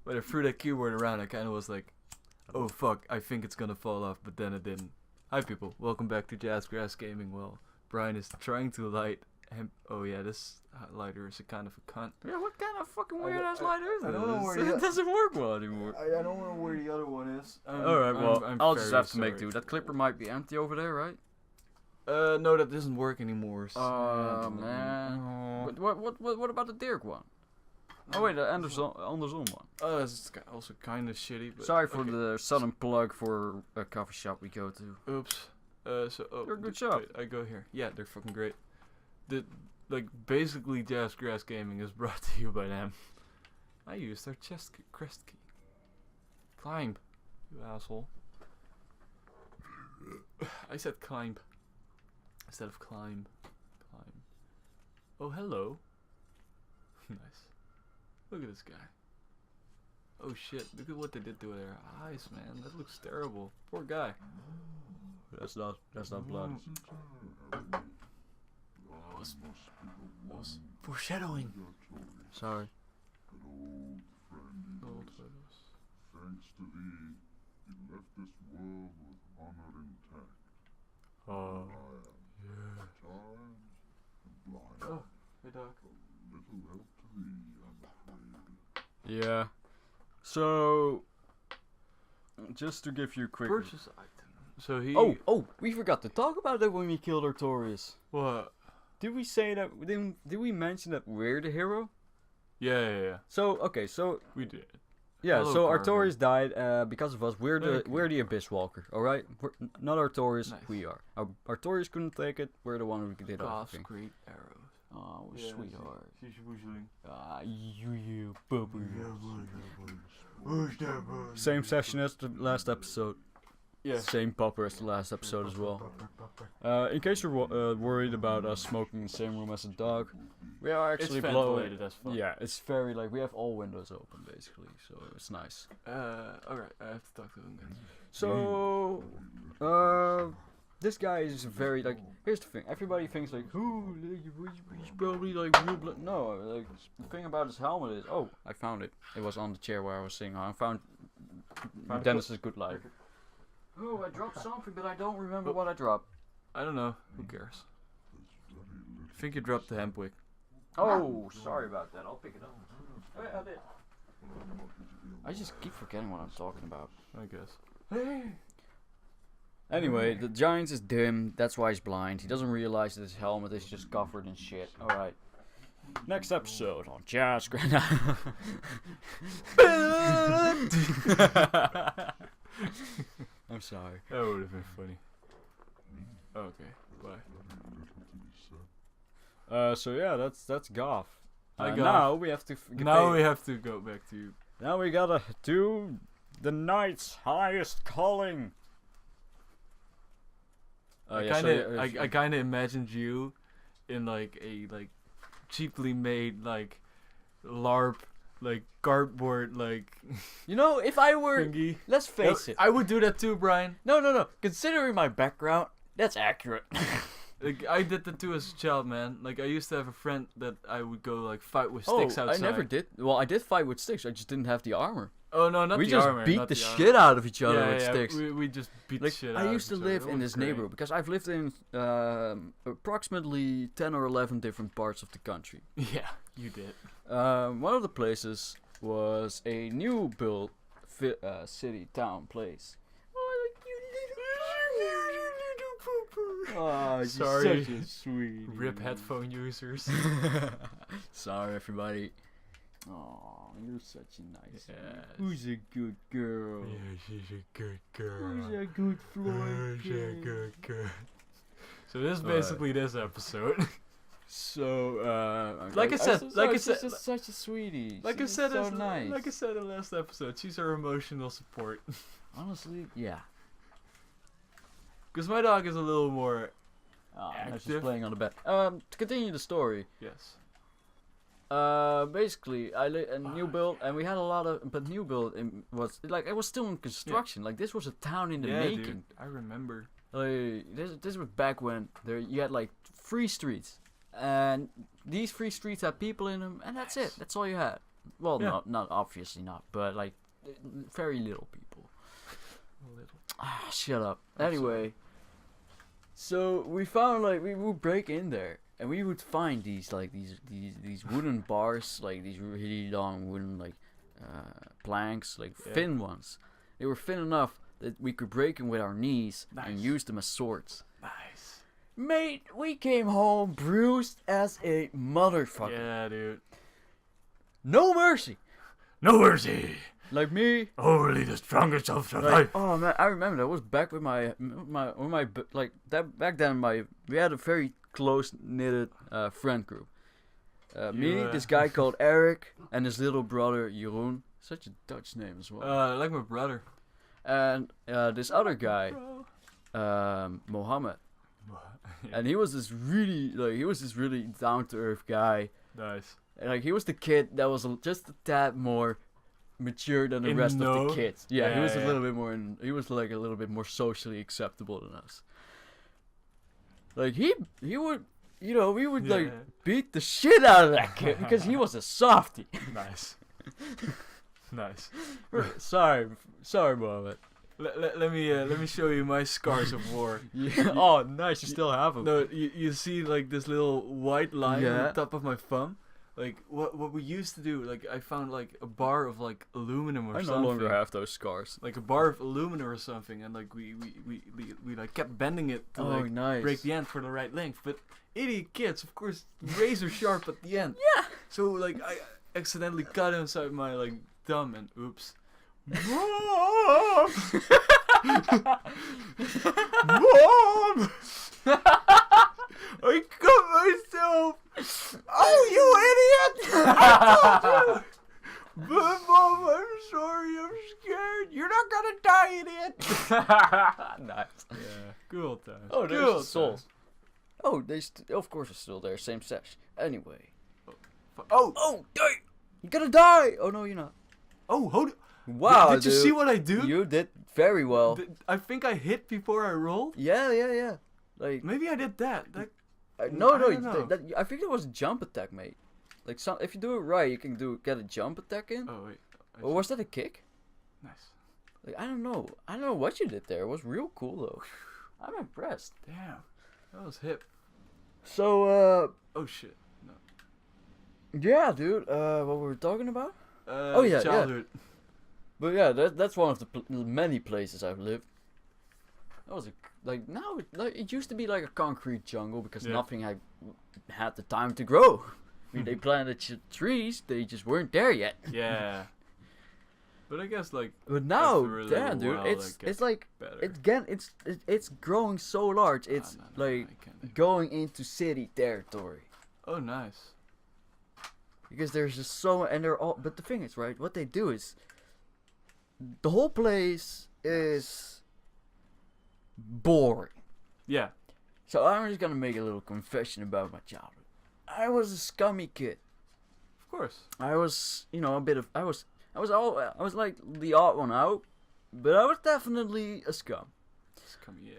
when I threw that keyboard around, I kind of was like, oh fuck, I think it's gonna fall off, but then it didn't. Hi people, welcome back to Jazzgrass Gaming. Well, Brian is trying to light him. Oh yeah, this lighter is a kind of a cunt. Yeah, what kind of fucking weird ass lighter is I this? don't know where It doesn't work well anymore. I don't know where the other one is. Alright, well, I'll just have to make do. do. That clipper might be empty over there, right? No, that doesn't work anymore. Oh man. What about the Dirk one? Oh wait, the Anderson one. Oh, that's also kind of shitty. But Sorry for the sudden plug for a coffee shop we go to. Oops. They're a good shop. Wait, I go here. Yeah, they're fucking great. Basically, Jazzgrass Gaming is brought to you by them. I used their crest key. Climb, you asshole. I said climb instead of climb. Climb. Oh, hello. Nice. Look at this guy. Oh shit, look at what they did to their eyes, man. That looks terrible. Poor guy. That's not blood. That was foreshadowing. Sorry. Old photos. Thanks to thee, he left this world with honor intact. Oh. I am time and blind. Oh, hey Doc. Little help to thee, I'm afraid. Yeah. So, just to give you a quick. Purchase item. So he. Oh, we forgot to talk about that when we killed Artorias. What? Did we say that? Did we mention that we're the hero? Yeah. So okay, so We did. yeah, Hello, so Carver. Artorias died because of us. We're the Okay. Abyss Walker. All right, we're not Artorias. Nice. We are. Artorias couldn't take it. We're the one who did everything. Great arrows. Oh, sweetheart. Ah, you, booby. Same session as the last episode. Yeah. Same popper as the last episode as well. In case you're worried about us smoking in the same room as a dog, we are actually It's blowing. ventilated as fuck. Yeah, it's very we have all windows open basically, so it's nice. Alright, I have to talk to him again. So, this guy is very here's the thing. Everybody thinks he's probably real blood. No, the thing about his helmet is, oh, I found it. It was on the chair where I was sitting on. I found Dennis's good life. Oh, I dropped something, but I don't remember what I dropped. I don't know. Who cares? I think you dropped the hemp wick. Oh, sorry about that. I'll pick it up. Oh, yeah, I did. I just keep forgetting what I'm talking about. I guess. Anyway, the Giants is dim. That's why he's blind. He doesn't realize that his helmet is just covered in shit. Alright. Next episode on Jazzgrass. I'm sorry. That would have been funny. Okay, bye. So yeah, that's Goth. Goth. Now we have to. We have to go back to you. Now we gotta do the knight's highest calling. I kind of imagined you in a cheaply made LARP cardboard You know, if I were, thingy. let's face it. I would do that too, Brian. No. Considering my background, that's accurate. I did that too as a child, man. I used to have a friend that I would go fight with sticks outside. I never did. Well, I did fight with sticks. I just didn't have the armor. Oh no, not we the just armor. beat not the the shit armor. out of each other with Yeah, sticks. we just beat the shit out I of used to each live other. in It was this great. neighborhood because I've lived in approximately 10 or 11 different parts of the country. Yeah, you did. One of the places was a new built city town place. Oh, Sorry. such a sweet. Rip headphone users. Sorry, everybody. Oh, you're such a nice. Yes. Who's a good girl? Yeah, she's a good girl. Who's a good Floyd? She's a good girl. So this is basically this episode. So, Like I said, she's such a sweetie. Like I She's said, so nice. like I said in the last episode, she's our emotional support. Honestly, yeah. Because my dog is a little more. She's Active. playing on the bed. To continue the story. Yes. Basically, a new build, and we had a lot of, but new build was it was still in construction. Like this was a town in the making. Dude, I remember. This was back when you had 3 streets, and these 3 streets had people in them, and that's it. That's all you had. Well, Yeah. not obviously not, but like very little people. A little. Ah, shut up. I'm Anyway, so we found like we would break in there and we would find these wooden bars, like these really long wooden like planks, like Yeah. thin ones. They were thin enough that we could break them with our knees and Nice. use them as swords. Nice. Mate, we came home bruised as a motherfucker. Yeah, dude. No mercy. No mercy. Like me. Only the strongest shall Like, survive. oh man, I remember that was back with my like that back then. We had a very close knitted friend group. Me, You, this guy called Eric, and his little brother Jeroen. Such a Dutch name as well. Like my brother. And this other guy, Bro. Mohammed, and he was this really down to earth guy. Nice. And, like he was the kid that was just a tad more mature than the In rest of know? the kids. Yeah, he Yeah, was a yeah. little bit more. He was like a little bit more socially acceptable than us. Like he would, we would like Yeah. beat the shit out of that kid because he was a softie. Nice. Nice. sorry, Mohammed. Let me show you my scars of war. Yeah. Oh, nice. You still have them. No, you see like this little white line on Yeah. the top of my thumb. Like what we used to do. Like I found like a bar of like aluminum or I no something. longer have those scars. Like a bar of aluminum or something, and like we like kept bending it to Oh, like nice. break the end for the right length. But idiot kids, of course, razor sharp at the end. Yeah. So like I accidentally cut inside my like thumb, and oops. Mom! Mom! I cut myself! Oh, you idiot! I told you! But Mom, I'm sorry, I'm scared. You're not gonna die, idiot! Nice. Yeah, good old times. Oh, Good there's old the soul. times. Oh, of course it's still there. Same sesh. Anyway. Oh! Oh, die! You're gonna die! Oh no, you're not. Oh, hold it. Wow, Did you dude. see what I do? You did very well. I think I hit before I rolled. Yeah. Like Maybe I did that. That no, I don't know. I think it was a jump attack, mate. Like if you do it right, you can get a jump attack in. Oh wait. Or was that a kick? Nice. Like I don't know what you did there. It was real cool though. I'm impressed. Damn. That was hip. So Oh shit. No. yeah, dude. What were we talking about? Yeah. Childhood. But yeah, that's one of the many places I've lived. That was now it used to be like a concrete jungle because Yeah. nothing had the time to grow. I mean, they planted trees, they just weren't there yet. Yeah. But I guess like But now, After a little damn, dude, while, it's it gets like better. it's growing so large. It's No, like I can't. going into city territory Oh, nice. because there's just so and they're all. But the thing is, right? What they do is the whole place is boring. Yeah. So I'm just gonna make a little confession about my childhood. I was a scummy kid. Of course. I was, I was like the odd one out, but I was definitely a scum. Yeah.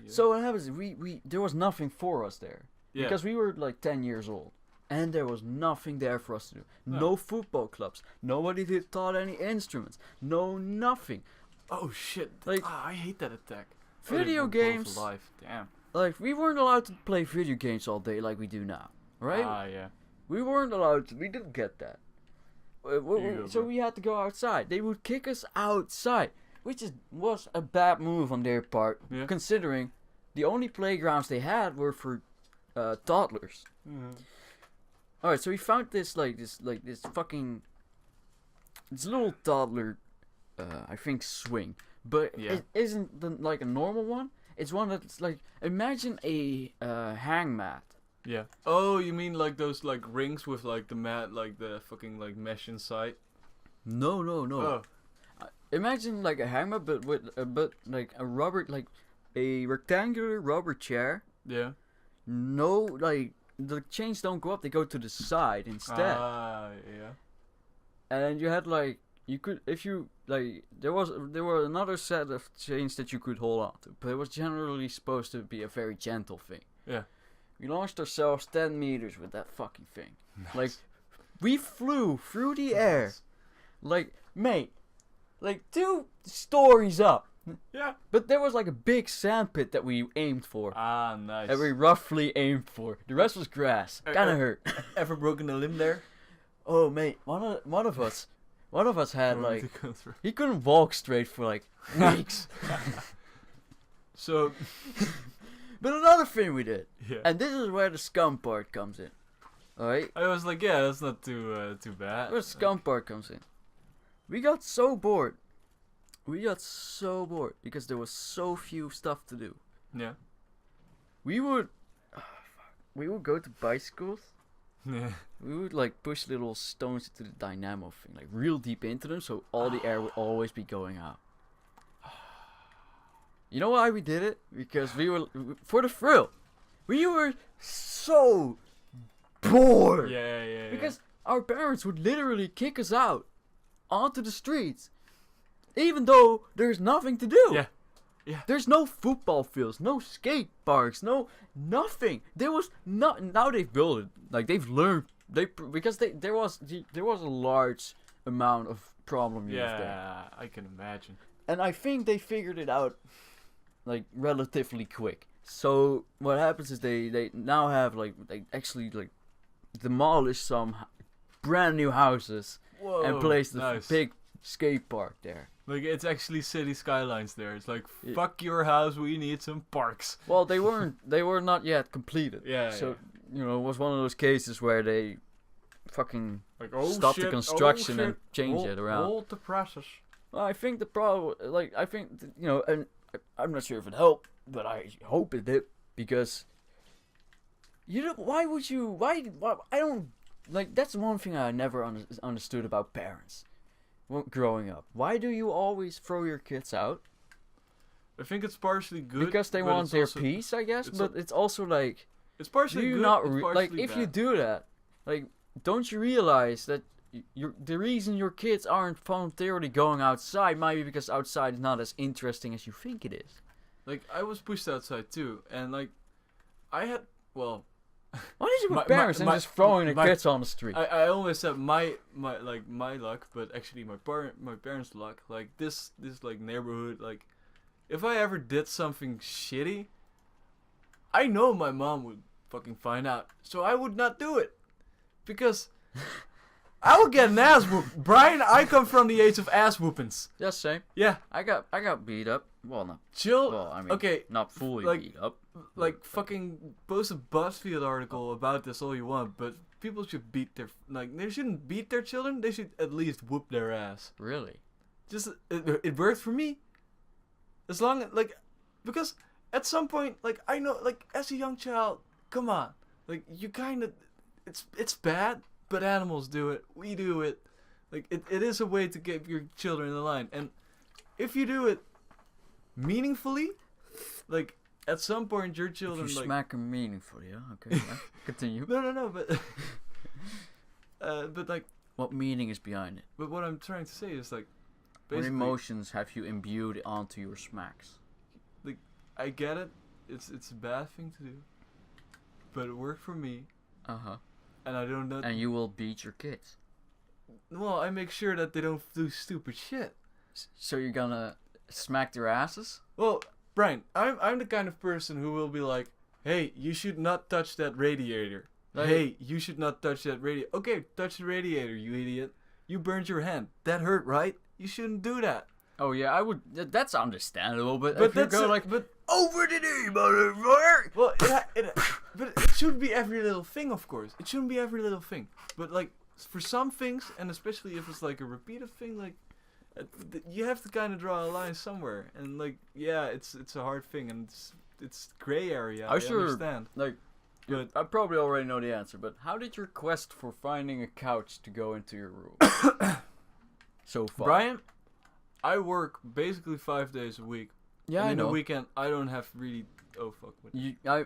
So what happens is there was nothing for us there. Yeah. Because we were like 10 years old. And there was nothing there for us to do. No. No football clubs. Nobody taught any instruments. No nothing. Oh shit. Like, I hate that attack. video Oh, they were both games. alive. Damn. Like, we weren't allowed to play video games all day like we do now. Right? Ah, yeah. We weren't allowed to. We didn't get that. So bro. we had to go outside. They would kick us outside. Which was a bad move on their part. Yeah. Considering the only playgrounds they had were for toddlers. Alright, so we found this fucking this little toddler I think swing. But Yeah. it isn't like a normal one. It's one that's like imagine a hang mat. Yeah. Oh, you mean like those like rings with like the mat, like the fucking like mesh inside? No. Oh. Imagine like a hang mat but with like a rubber like a rectangular rubber chair. Yeah. No, like the chains don't go up; they go to the side instead. Ah, yeah. And you had like you could if you like there were another set of chains that you could hold on to, but it was generally supposed to be a very gentle thing. Yeah. We launched ourselves 10 meters with that fucking thing. Like We flew through the air, like, mate, like 2 stories up. Yeah. But there was like a big sandpit that we aimed for. Ah, nice. That we roughly aimed for. The rest was grass. Kinda hurt. Ever broken a limb there? Oh, mate, one of us had Or like, to go through. he couldn't walk straight for like weeks. So, But another thing we did, yeah. and this is where the scum part comes in. Alright? I was like, yeah, that's not too bad. Where the scum part comes in. We got so bored. Because there was so few stuff to do. Yeah. We would go to bicycles. Yeah. We would like push little stones into the dynamo thing, like real deep into them, so all the air would always be going out. You know why we did it? Because we were for the thrill. We were so bored. Yeah. Because our parents would literally kick us out onto the streets, even though there's nothing to do. Yeah. Yeah. There's no football fields, no skate parks, no nothing. There was not. Now they've built it. Like they've learned. There was a large amount of problem use there. Yeah, I can imagine. And I think they figured it out, like, relatively quick. So, what happens is they now have, like, they actually, like, demolished some brand new houses Whoa, and placed a nice. big skate park there. Like, it's actually city skylines there. It's like, Yeah. fuck your house, we need some parks. Well, they were not yet completed. Yeah, So, you know, it was one of those cases where they fucking Like, stop the construction and change it around. Hold the process. Well, I think the problem, like, you know, and I'm not sure if it helped, but I hope it did, because, you know, why, I don't, like, that's one thing I never understood about parents growing up. Why do you always throw your kids out? I think it's partially good. Because they but want it's their also- peace, I guess, it's but it's also like, It's partially do you good. not, it's like, partially if you bad. do that, like, don't you realize that the reason your kids aren't voluntarily going outside might be because outside is not as interesting as you think it is. Like, I was pushed outside too, and like, I had, well, Why did you My- put parents my- and just throwing the my- kids on the street? I always said my luck, but actually my parents' luck. Like this like neighborhood, like if I ever did something shitty, I know my mom would fucking find out, so I would not do it, because I would get an ass whoop. Brian, I come from the age of ass whoopings. Just same. Yeah, I got beat up. Well, not chill. well. I mean, okay, not fully like- beat up. like fucking post a BuzzFeed article about this all you want, but people should beat their they shouldn't beat their children. They should at least whoop their ass. Really? Just it worked for me. As long as because at some point, like I know, like as a young child, come on, like you kind of, it's bad, but animals do it. We do it. Like it is a way to get your children in the line, and if you do it meaningfully, like. At some point, your children If you like smack them meaningfully, yeah. Okay, yeah. Continue. no, but but like, What meaning is behind it? but what I'm trying to say is like, What basically, emotions have you imbued onto your smacks? I get it. It's a bad thing to do, but it worked for me, Uh huh. and I don't know. And you will beat your kids. Well, I make sure that they don't do stupid shit. So you're gonna smack their asses? Well, Brian, I'm the kind of person who will be like, hey, you should not touch that radiator. Like- Hey, you should not touch that radiator. Okay, touch the radiator, you idiot. You burned your hand. That hurt, right? You shouldn't do that. Oh yeah, I would. That's understandable, but But if you that's go like but over the knee, motherfucker. well, but it should be every little thing, of course. It shouldn't be every little thing. But like for some things, and especially if it's like a repeated thing, like you have to kind of draw a line somewhere. And like, yeah, it's a hard thing, and it's gray area. I understand. Like, But I probably already know the answer, but how did your quest for finding a couch to go into your room so far? Brian, I work basically 5 days a week. Yeah, and I in know. the weekend, I don't have really. Oh fuck! What?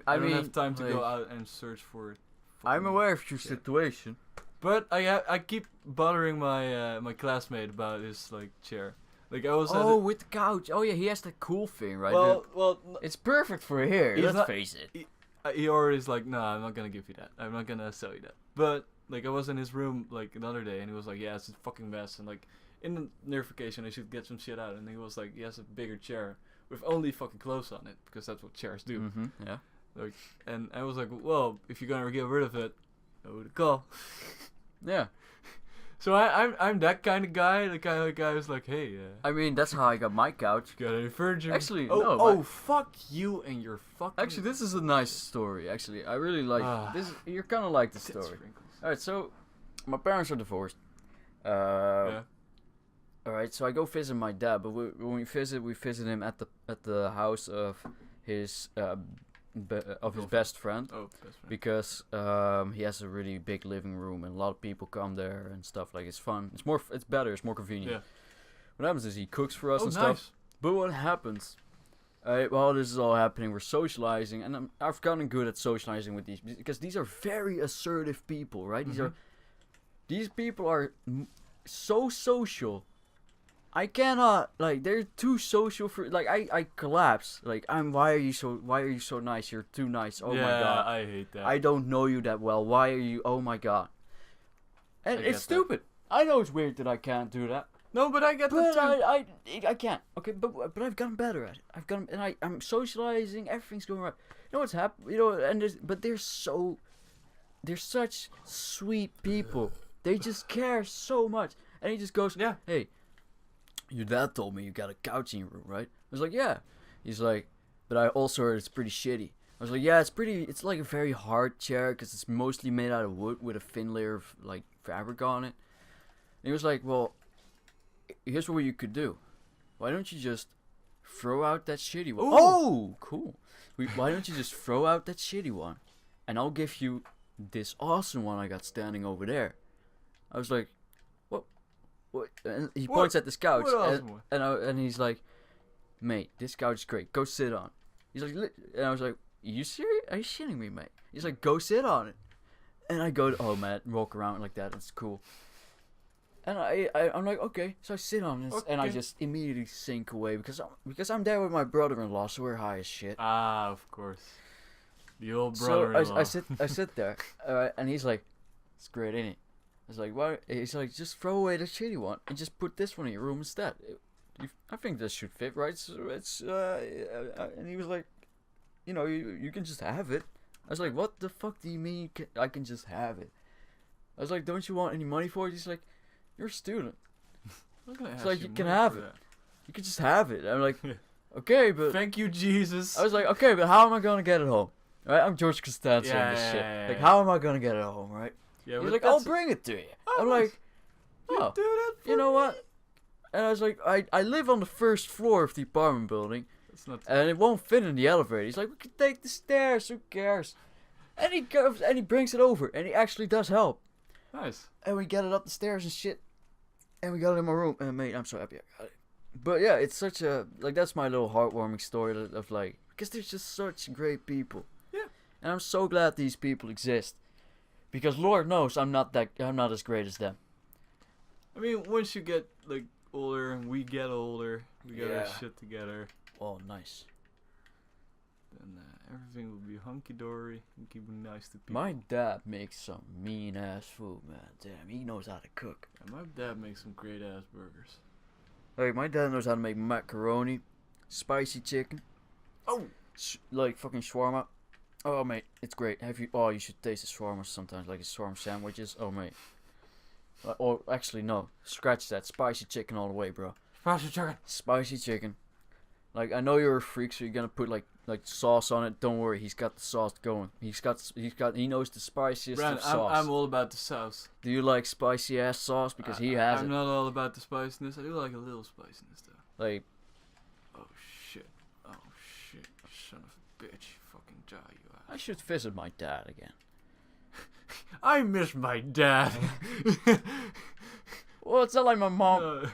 I don't mean, have time to go like, out and search for it. I'm Fucking aware of your shit. situation. But I keep bothering my my classmate about his like chair. Like I was. at Oh, it- with the couch. Oh yeah, he has that cool thing, right? well, It's perfect for here. He's Let's not- face it. he always like, no, I'm not gonna give you that. I'm not gonna sell you that. But like I was in his room like another day, and he was like, "Yeah, it's a fucking mess," and like in the notification, I should get some shit out, and he was like, "He has a bigger chair with only fucking clothes on it, because that's what chairs do." Mm-hmm. Yeah. Like, and I was like, "Well, if you're gonna get rid of it, know who to call." Yeah. So I'm that kind of guy. The kind of guy who's like, "Hey, I mean, that's how I got my couch. got any furniture?" Actually, oh, no, oh, my- fuck you and your fucking. Actually, this is a nice story. Actually, I really like this. You're kind of like the Tit story. sprinkles. All right, so my parents are divorced. Yeah. All right, so I go visit my dad, but when we visit him at the house of his his best friend, Oh, best friend. because he has a really big living room and a lot of people come there and stuff. Like, it's fun. It's better. It's more convenient. Yeah. What happens is he cooks for us Oh, and nice. stuff. But what happens? While this is all happening, we're socializing, and I've gotten good at socializing with these, because these are very assertive people, right? Mhm. These people are so social. I cannot, like, they're too social for, like, I collapse. Like, why are you so nice? You're too nice. Oh yeah, my god. I hate that. I don't know you that well. Why are you? Oh my god. And I it's get that. stupid. I know it's weird that I can't do that. No, but I get that But too. I can't. Okay, but I've gotten better at it. I'm socializing. Everything's going right. You know what's happened? You know, but they're such sweet people. They just care so much. And he just goes, Yeah. "Hey, your dad told me you got a couch in your room, right?" I was like, "Yeah." He's like, "But I also heard it's pretty shitty." I was like, "Yeah, it's like a very hard chair, because it's mostly made out of wood with a thin layer of like fabric on it." And he was like, "Well, here's what you could do. Why don't you just throw out that shitty one?" Ooh. Oh, cool. Why don't you just throw out that shitty one, and I'll give you this awesome one I got standing over there. I was like, "What?" And he points at this couch, What awesome one? and he's like, "Mate, this couch is great. Go sit on." He's like, and I was like, "You serious? Are you shitting me, mate?" He's like, "Go sit on it." And I go, "Oh man, walk around like that. It's cool." And I'm like, okay, so I sit on this, and I Okay. just immediately sink away because I'm there with my brother-in-law, so we're high as shit. Ah, of course. The old So brother-in-law. I sit there, and he's like, "It's great, ain't it?" I was like, "What?" He's like, "Just throw away the shitty one and just put this one in your room instead. I think this should fit, right?" So and he was like, "You know, you can just have it." I was like, "What the fuck do you mean I can just have it?" I was like, "Don't you want any money for it?" He's like, "You're a student. I'm gonna It's ask like you can money have for it. that. You can just have it." I'm like, "Okay, but..." Thank you, Jesus. I was like, "Okay, but how am I gonna get it home?" Right? I'm George Costanza Yeah, on this yeah, shit. yeah, Like, yeah. how am I gonna get it home, right? Yeah, He's but like, "I'll that's- bring it to you." Oh, I'm nice. like, You "Oh, do that for you know me? what?" And I was like, I live on the first floor of the apartment building, It's not. and it won't fit in the elevator. He's like, "We can take the stairs. Who cares?" And he goes and he brings it over, and he actually does help. Nice. And we get it up the stairs and shit, and we got it in my room. And mate, I'm so happy I got it. But yeah, it's such a that's my little heartwarming story of like, because they're just such great people. Yeah. And I'm so glad these people exist, because Lord knows I'm not as great as them. I mean, once you get like older and we get older, we get our Yeah. shit together, Oh, nice. then everything will be hunky dory and keeping nice to people. My dad makes some mean ass food, man. Damn, he knows how to cook. And my dad makes some great ass burgers. Like, my dad knows how to make macaroni, spicy chicken. Oh. Like fucking shawarma. Oh, mate, it's great. You should taste the shawarma sometimes, like the shawarma sandwiches. Oh, mate. Or actually, no. Scratch that. Spicy chicken all the way, bro. Spicy chicken. Spicy chicken. Like, I know you're a freak, so you're gonna put like sauce on it. Don't worry, he's got the sauce going. He knows the spiciest Brand, of sauce. I'm all about the sauce. Do you like spicy ass sauce? Because he has I'm it. not all about the spiciness. I do like a little spiciness though. Like, Oh shit. Son of a bitch. Fucking jaw you I ass. should visit my dad again. I miss my dad. Well, it's not like my mom.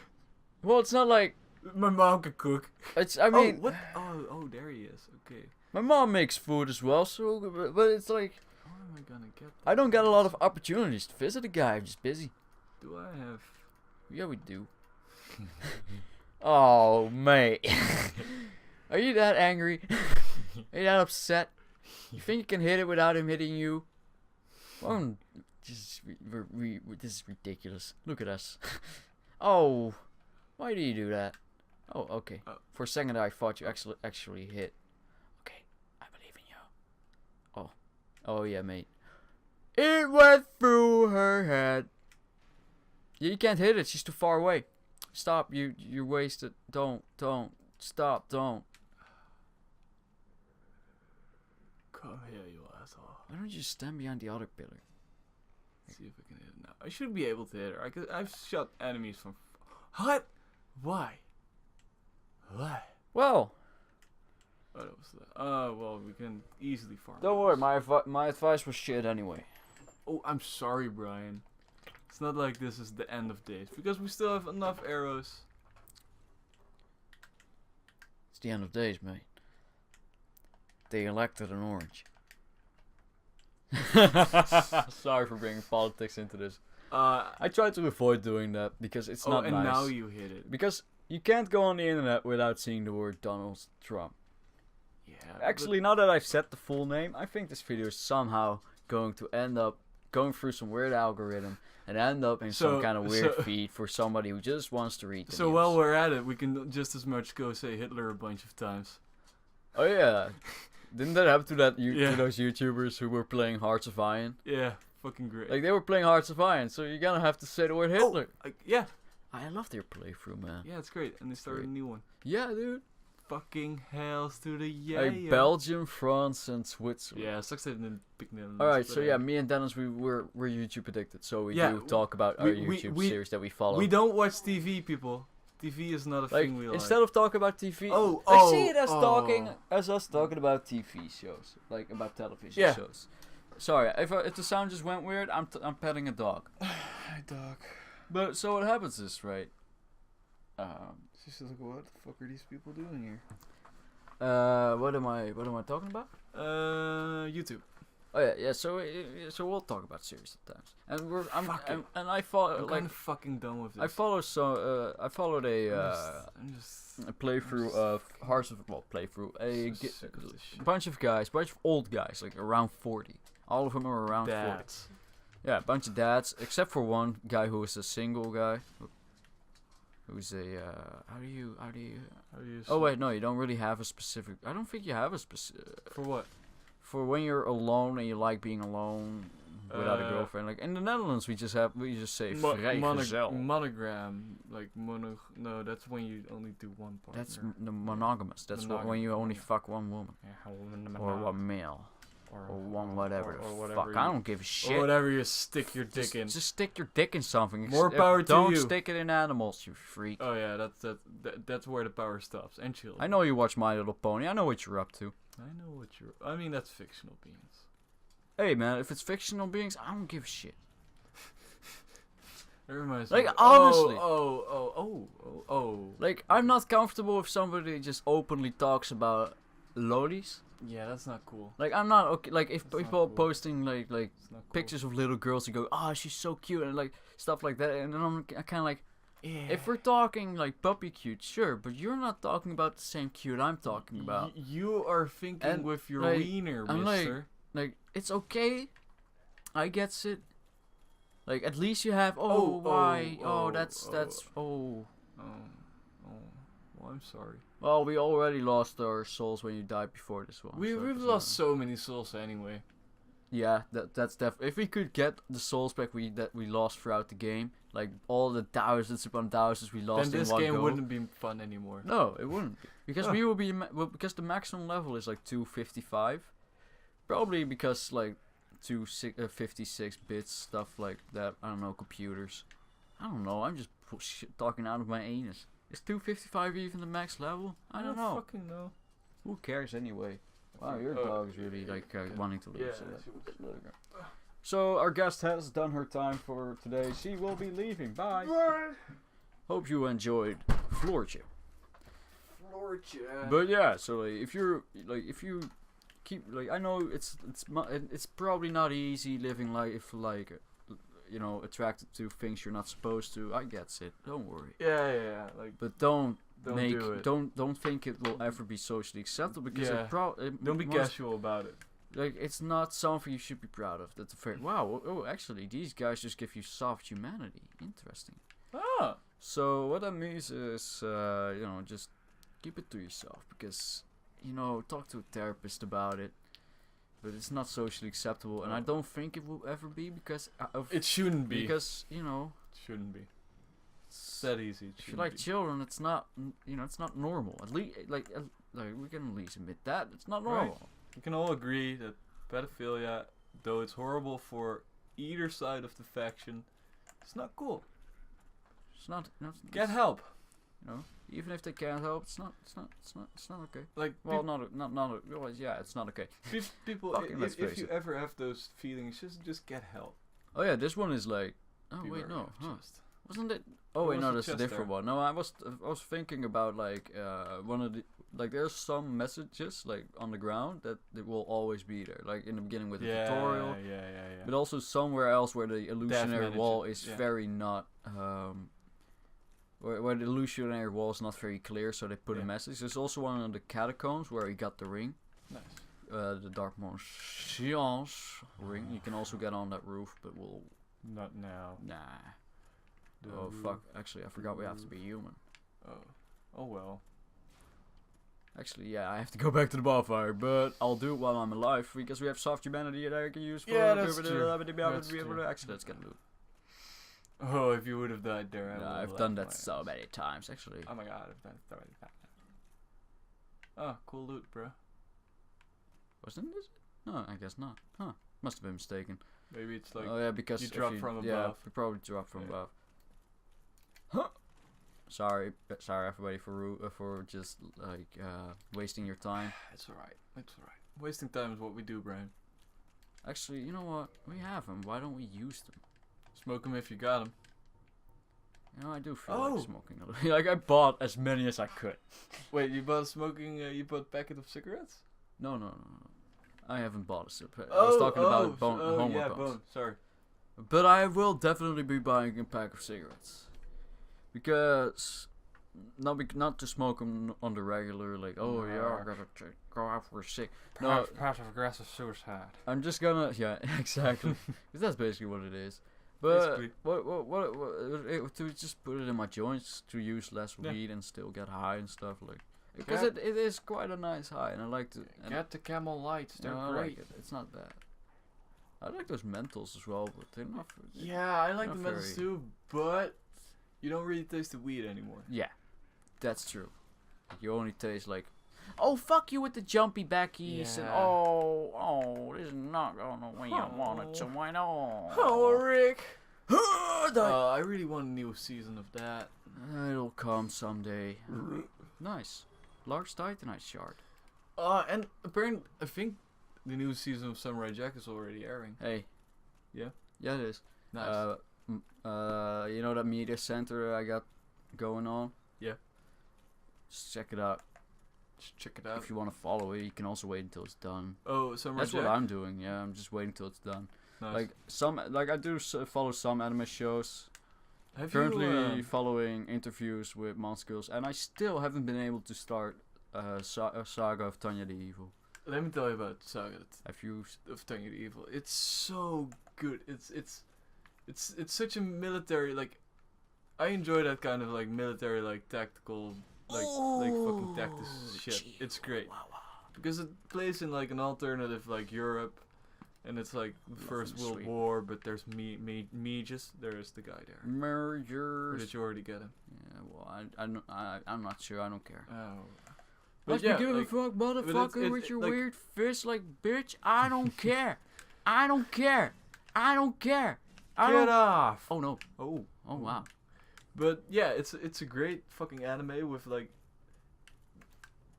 Well, it's not like My mom can cook. it's. I mean, oh, what? Oh, there he is. Okay. my mom makes food as well. So, but it's like How am I gonna get? I don't get a lot of opportunities to visit a guy. I'm just busy. Do I have? Yeah, we do. Oh, mate. Are you that angry? Are you that upset? You think you can hit it without him hitting you? Well, This is ridiculous. Look at us. Oh, why do you do that? Oh, okay. For a second I thought you actually hit. Okay, I believe in you. Oh yeah, mate. It went through her head. You can't hit it. She's too far away. Stop. You're wasted. Don't. Stop. Don't. Come here, you asshole. Why don't you just stand behind the other pillar? Let's see if I can hit it now. I should be able to hit her. I've shot enemies from. What? Why? What? Well, What was that? Well, we can easily farm. don't worry. this. My advice was shit anyway. Oh, I'm sorry, Brian. It's not like this is the end of days because we still have enough arrows. It's the end of days, mate. They elected an orange. Sorry for bringing politics into this. I try to avoid doing that because it's not and nice. now you hit it. Because you can't go on the internet without seeing the word Donald Trump. Yeah. Actually, now that I've said the full name, I think this video is somehow going to end up going through some weird algorithm and end up in some kind of weird feed for somebody who just wants to read the So news. while we're at it, we can just as much go say Hitler a bunch of times. Oh yeah. Didn't that happen to that Yeah. to those YouTubers who were playing Hearts of Iron? Yeah, fucking great. Like they were playing Hearts of Iron, so you're gonna have to say the word Hitler. Yeah, I love their playthrough, man. yeah, it's great. And they started a new one. Yeah, dude. Fucking hells to the yeah. Like Belgium, France, and Switzerland. Yeah, sucks they didn't pick Netherlands. Alright, but, so yeah, me and Dennis, we're YouTube addicted, so we Yeah, do talk about our we- YouTube we- series that we follow. we don't watch TV, people. TV is not a like thing we like. instead of talking about TV, Oh, I oh, see it as oh. us talking about TV shows, like about television Yeah. shows. Sorry, if the sound just went weird, I'm petting a dog. Hi, dog. But so what happens is right. She's like, what the fuck are these people doing here? What am I talking about? YouTube. Oh yeah. So we'll talk about series sometimes, and Fuck it. and I follow I'm like kind of fucking done with this. I followed I'm just a playthrough of Hearts of playthrough so sick of this shit. bunch of old guys, like around 40. All of them are around 40. Dads. Yeah, a bunch of dads, except for one guy who is a single guy. Who's a how do you? How do you Oh wait, no, you don't really have a specific. I don't think you have a specific. For what? For when you're alone and you like being alone without a girlfriend. Like in the Netherlands, we just say vrijgezel. Monogram, like no, that's when you only do one partner. That's the monogamous. That's when you only fuck one woman or one male or one whatever. or the whatever fuck, I don't give a shit. Or whatever you stick your dick in. Just stick your dick in something. More power to Don't you. stick it in animals, you freak. Oh yeah, that's where the power stops. And children. I know you watch My Little Pony. I know what you're up to. I know what you're. I mean, that's fictional beings. Hey man, if it's fictional beings, I don't give a shit. That reminds Like, me. honestly. Oh. Like, I'm not comfortable if somebody just openly talks about lollies. Yeah, that's not cool. Like, I'm not okay. Like, if That's not people cool. posting like It's not cool. pictures of little girls and go, "Oh, she's so cute," and like stuff like that, and then I'm kind of like, Yeah. if we're talking like puppy cute, sure, but you're not talking about the same cute I'm talking about. You are thinking And, with your like, wiener, I'm like- mister. Like, it's okay. I gets it. Like, at least you have. That's. Oh. Well, I'm sorry. Well, we already lost our souls when you died before this one. so it We've doesn't lost matter. so many souls anyway. Yeah, that's definitely. If we could get the souls back that we lost throughout the game, like all the thousands upon thousands we lost Then this in one game go. wouldn't be fun anymore. No, it wouldn't be. Because Oh. we will be because the maximum level is like 255. Probably because like 256 bits stuff like that. I don't know, computers. I don't know. I'm just talking out of my anus. Is 255 even the max level? I don't know. Fucking know. Who cares anyway? Wow, your Oh. dog is really like wanting to leave. Yeah, so she was- let's let her go. So our guest has done her time for today. She will be leaving. Bye. Hope you enjoyed Floortje. But yeah, so like, if you keep like, I know it's probably not easy living life like, you know, attracted to things you're not supposed to. I gets it. Don't worry. Yeah. Like, But don't Don't do it. don't think it will ever be socially acceptable because Yeah. it don't be most, casual about it. Like, it's not something you should be proud of. That's a very wow. Oh, actually, these guys just give you soft humanity. Interesting. Ah. So what that means is, just keep it to yourself because, talk to a therapist about it. But it's not socially acceptable, and I don't think it will ever be because of. It shouldn't be. Because It shouldn't be. It's that easy. It if you shouldn't like be. children, it's not. It's not normal. At least, like we can at least admit that it's not normal. We can all agree that pedophilia, though it's horrible for either side of the faction, it's not cool. It's not. Get help. Even if they can't help, it's not okay. Like Well, well, yeah, it's not okay. people, Fucking let's if face you it. ever have those feelings, just get help. Oh yeah, this one is like. Oh Be wait, wary no, of huh? just- Wasn't it? Oh Or wait, was no, it that's a just different there? one. No, I was thinking about like one of the there's some messages like on the ground that they will always be there, like in the beginning with the tutorial, Yeah. but also somewhere else where the illusionary manager, wall is yeah. very not where the illusionary wall is not very clear, so they put a Yeah. message. There's also one in the catacombs where he got the ring, Nice. the Dark Conscience ring. You can also get on that roof, but we'll Not now. nah. The Oh roof. fuck! Actually, I forgot we have to be human. Oh well. Actually, yeah, I have to go back to the bonfire, but I'll do it while I'm alive because we have soft humanity that I can use for. Yeah, that's true. That's true. Actually, let's get loot. Oh, if you would have died there, I No, would I've have done left that my so ass. many times, actually. Oh my god, I've done it so many times. Oh, cool loot, bro. Wasn't this? No, I guess not. Huh? Must have been mistaken. Maybe it's like Oh yeah, because you if drop from Yeah, above. you probably drop from Yeah. above. Huh? Sorry everybody for just like wasting your time. it's alright. It's alright. Wasting time is what we do, Brian. Actually, you know what? We have them. Why don't we use them? Smoke them if you got them. I do feel Oh! like smoking a little. Like I bought as many as I could. Wait, you bought smoking? You bought a packet of cigarettes? No. I haven't bought a sip. I was talking about homework yeah, bones. bone. Sorry. But I will definitely be buying a pack of cigarettes. Because not to smoke them on the regular, like, oh yeah, I gotta go out for a cig. No, Passive aggressive suicide. I'm just gonna, yeah, exactly. 'Cause that's basically what it is. But Basically. what to just put it in my joints to use less Yeah. weed and still get high and stuff like. Because Get- it is quite a nice high, and I like to. And Get the Camel Lights. They're I great. like it. It's not bad. I like those mentals as well, but they're not. Yeah, I like Not the metals very- too, but you don't really taste the weed anymore. Yeah, that's true. You only taste like, oh fuck you with the jumpy backies and Yeah. oh this is not going the way I want it to. I know. Rick! I really want a new season of that. It'll come someday. Nice, large titanite shard. And apparently, I think the new season of Samurai Jack is already airing. Hey. Yeah? Yeah, it is. Nice. You know that media center I got going on? Yeah. Just check it out. Just check it out. If you want to follow it, you can also wait until it's done. Oh, Samurai That's Jack? what I'm doing. Yeah, I'm just waiting till it's done. Nice. Like I do follow some anime shows. Have Currently you, following interviews with monsters, and I still haven't been able to start Saga of Tanya the Evil. let me tell you about Saga Have you? of Tanya the Evil. It's so good. It's such a military, like, I enjoy that kind of like military, like tactical, like fucking tactics shit. It's great because it plays in like an alternative like Europe, and it's like the First Nothing World sweet. War, but there's mages. There is the guy there. Or Mergers. did you already get him? Yeah, well, I'm not sure. I don't care. Oh. Must yeah, be give like, a fuck, motherfucker, it's- with your like- weird fist, like, bitch. I don't care. I don't care. I don't care. I Get don't. off! Oh no. Oh. Oh wow. But yeah, it's a great fucking anime with like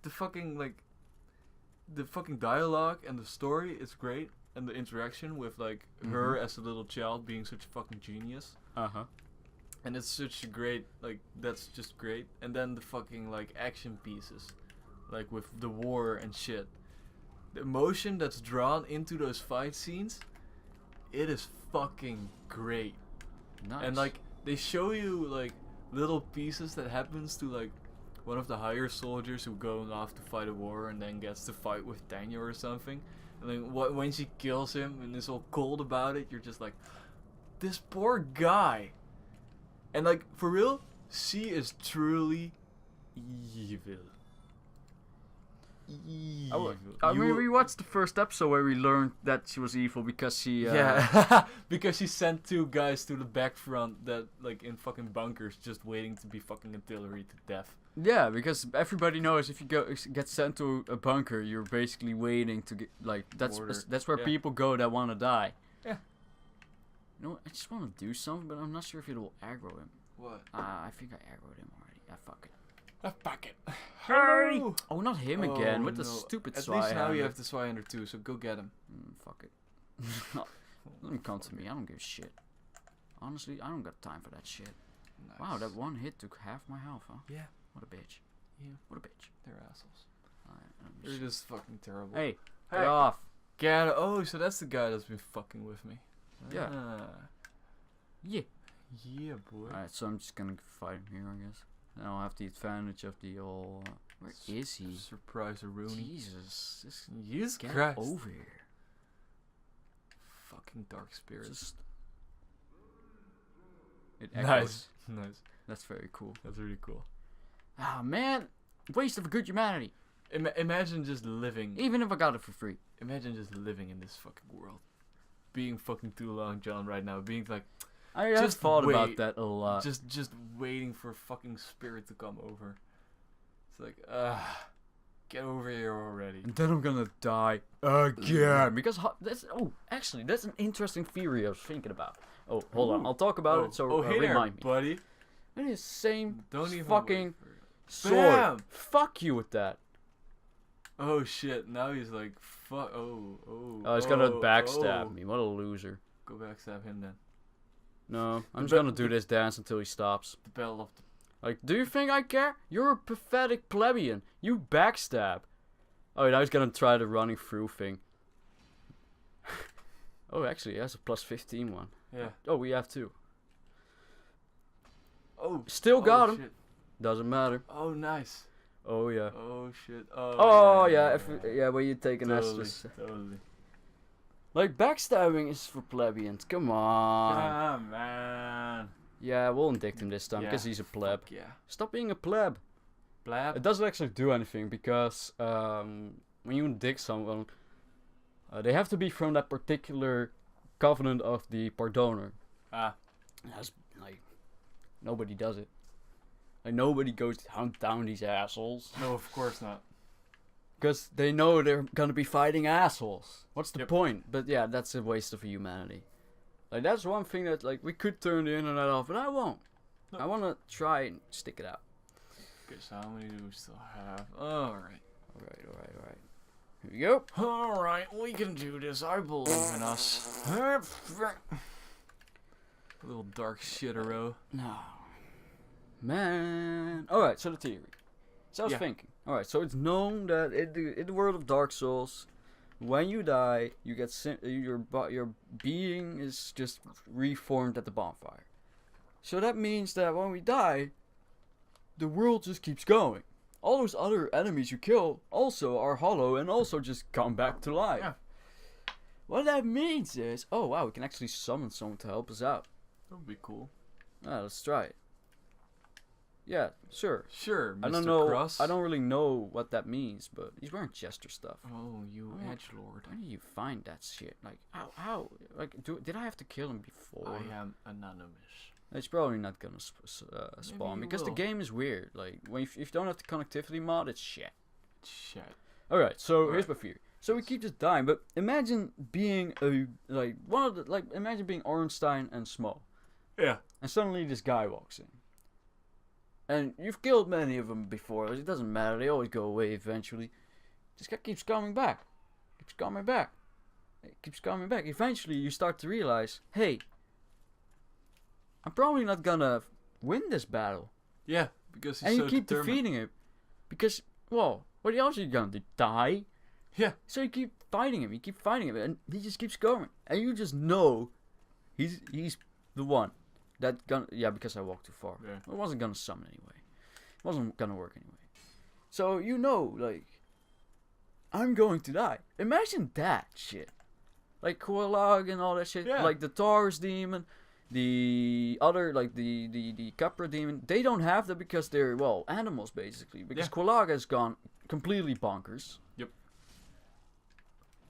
the fucking dialogue and the story is great, and the interaction with like her as a little child being such a fucking genius, Uh-huh. and it's such a great, like, that's just great. And then the fucking like action pieces, like with the war and shit, the emotion that's drawn into those fight scenes, it is fucking great. Nice. And like they show you like little pieces that happens to like one of the higher soldiers who going off to fight a war and then gets to fight with Daniel or something. And then when she kills him and is all cold about it, you're just like, this poor guy. And like, for real, she is truly evil. Evil. I mean, we watched the first episode where we learned that she was evil because she. Yeah, because she sent 2 guys to the back front that, like, in fucking bunkers, just waiting to be fucking artillery to death. Yeah, because everybody knows if you get sent to a bunker, you're basically waiting to get that's where Yeah. people go that want to die. Yeah. You know what? I just want to do something, but I'm not sure if it will aggro him. What? I think I aggroed him already. Fuck it. Fuck it. Hurry! Hello! Oh, not him Oh, again with the no. stupid At Swihand. least now you have the Swihand too, so go get him. Fuck it. Let him come to me. I don't give a shit. Honestly, I don't got time for that shit. Nice. Wow, that one hit took half my health, huh? Yeah. What a bitch. Yeah. What a bitch. They're assholes. Alright, They're just fucking terrible. Hey, Hey. get off. Get Oh, so that's the guy that's been fucking with me. Yeah. Ah. Yeah. Yeah, boy. Alright, so I'm just gonna fight him here, I guess. And I'll have the advantage of the all. Where is he? Surprise a Rooney. Jesus. This Jesus get Christ. over here. Fucking dark spirits. Just. It Nice. echoes. Nice. That's very cool. That's really cool. Ah, man. Waste of good humanity. Imagine just living. Even if I got it for free. Imagine just living in this fucking world. Being fucking too long John right now. Being like, I have Just thought about wait. that a lot. just waiting for a fucking spirit to come over. It's like, get over here already. And then I'm gonna die again. Because actually, that's an interesting theory I was thinking about. Oh, hold on. Ooh. I'll talk about it. So hey there, remind me. buddy. It is same Don't even fucking wait for it. sword. Bam! Fuck you with that. Oh shit! Now he's like, fuck. Oh. Oh, he's gonna backstab me. What a loser. Go backstab him then. No, I'm just The- gonna do this dance until he stops. The bell of the. Like, do you think I care? You're a pathetic plebeian. You backstab. Oh, now he's gonna try the running through thing. Oh, actually, he has a plus 15 one. Yeah. Oh, we have two. Oh. Still got him. Shit. Doesn't matter. Oh, nice. Oh, yeah. Oh shit. Oh, yeah. Yeah, when you take an Totally. extra. Totally. Like, backstabbing is for plebeians. Come on. Ah man. Yeah, we'll indict him this time Yeah, because he's a pleb. Fuck yeah. Stop being a pleb. Blab. It doesn't actually do anything because when you indict someone, they have to be from that particular covenant of the pardoner. Ah. That's like nobody does it. Like nobody goes to hunt down these assholes No, of course not. because they know they're gonna be fighting assholes. What's the Yep. point? But yeah, that's a waste of humanity. Like that's one thing that like we could turn the internet off, but I won't. No. I wanna try and stick it out. Okay, so how many do we still have? Alright. Alright. Here we go. Alright, we can do this. I believe in us. Little dark shitero. No. Man. Alright, so the theory. So I was Yeah. thinking. Alright, so it's known that in the world of Dark Souls, when you die, you get your being is just reformed at the bonfire. So that means that when we die, the world just keeps going. All those other enemies you kill also are hollow and also just come back to life. Yeah. What that means is, oh wow, we can actually summon someone to help us out. That would be cool. Let's try it. Yeah, sure. Sure, Mr. I don't know. Cross. I don't really know what that means, but he's wearing Chester stuff. Oh, you Oh. edgelord. Where do you find that shit? Like, how? Like, did I have to kill him before? I am anonymous. It's probably not gonna spawn you because the will. game is weird. Like, if you don't have the connectivity mod, it's shit. Shit. All right, so Right. here's my theory. So we keep just dying, but imagine being imagine being Ornstein and Small, Yeah. and suddenly this guy walks in. And you've killed many of them before. It doesn't matter. They always go away eventually. This guy keeps coming back. Keeps coming back. It keeps coming back. Eventually, you start to realize, hey, I'm probably not gonna win this battle. Yeah, because he's And so you keep determined. defeating him. Because, well, what else are you gonna do? Die? Yeah. So you keep fighting him. You keep fighting him. And he just keeps going. And you just know he's the one. That gonna, yeah, because I walked too far. Yeah. I wasn't gonna summon anyway. It wasn't gonna work anyway. So you know, like, I'm going to die. Imagine that shit. Like Koalag and all that shit. Yeah. Like the Taurus demon, the other, like the Capra demon. They don't have that because they're, well, animals basically. Because Koalag has gone completely bonkers.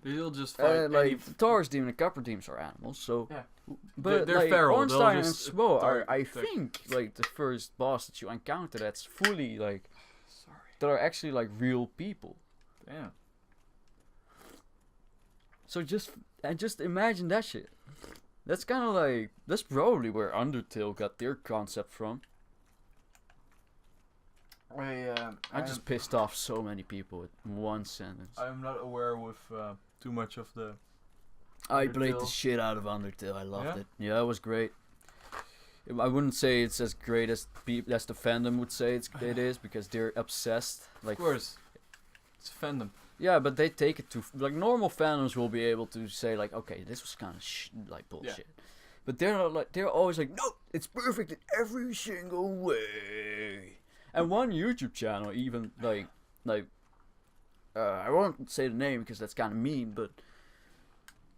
They'll just fight like the Taurus demon and Capra demons are animals, so. Yeah. But They're like, feral, Ornstein they'll and just Smo are, attack- I attack. think, like the first boss that you encounter that's fully like Sorry. that are actually like real people. Damn. So just imagine that shit. That's kind of like that's probably where Undertale got their concept from. I just pissed off so many people with one sentence. I'm not aware with too much of the. I played the Undertale. shit out of Undertale. I loved Yeah? it. Yeah, it was great. I wouldn't say it's as great as as the fandom would say it is because they're obsessed. Like, Of course. It's a fandom. yeah, but they take it to like normal fandoms will be able to say like, okay, this was kind of like bullshit. But they're not like they're always like, no, it's perfect in every single way. And one YouTube channel even like I won't say the name because that's kind of mean, but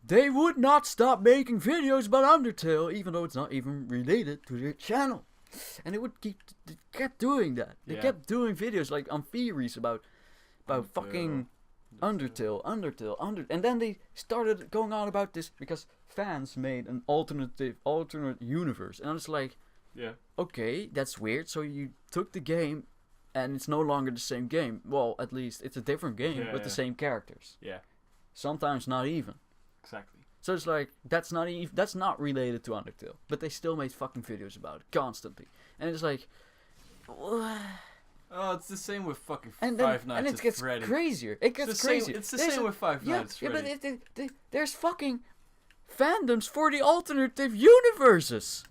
they would not stop making videos about Undertale, even though it's not even related to their channel. And they kept doing that. They Yeah. kept doing videos like on theories about Undertale. fucking Undertale, and then they started going on about this because fans made an alternate universe, and I was like, Yeah. okay, that's weird. So you took the game, and it's no longer the same game. Well, at least it's a different game Yeah, with the yeah. same characters. Yeah. Sometimes not even. Exactly. So it's like that's not related to Undertale, but they still made fucking videos about it constantly, and it's like, what? Oh, it's the same with fucking And Five then Nights and it at gets Freddy. crazier. It gets It's the crazier. Same, it's the There's same a- with Five yeah, Nights at yeah, but Freddy. there's fucking fandoms for the alternative universes.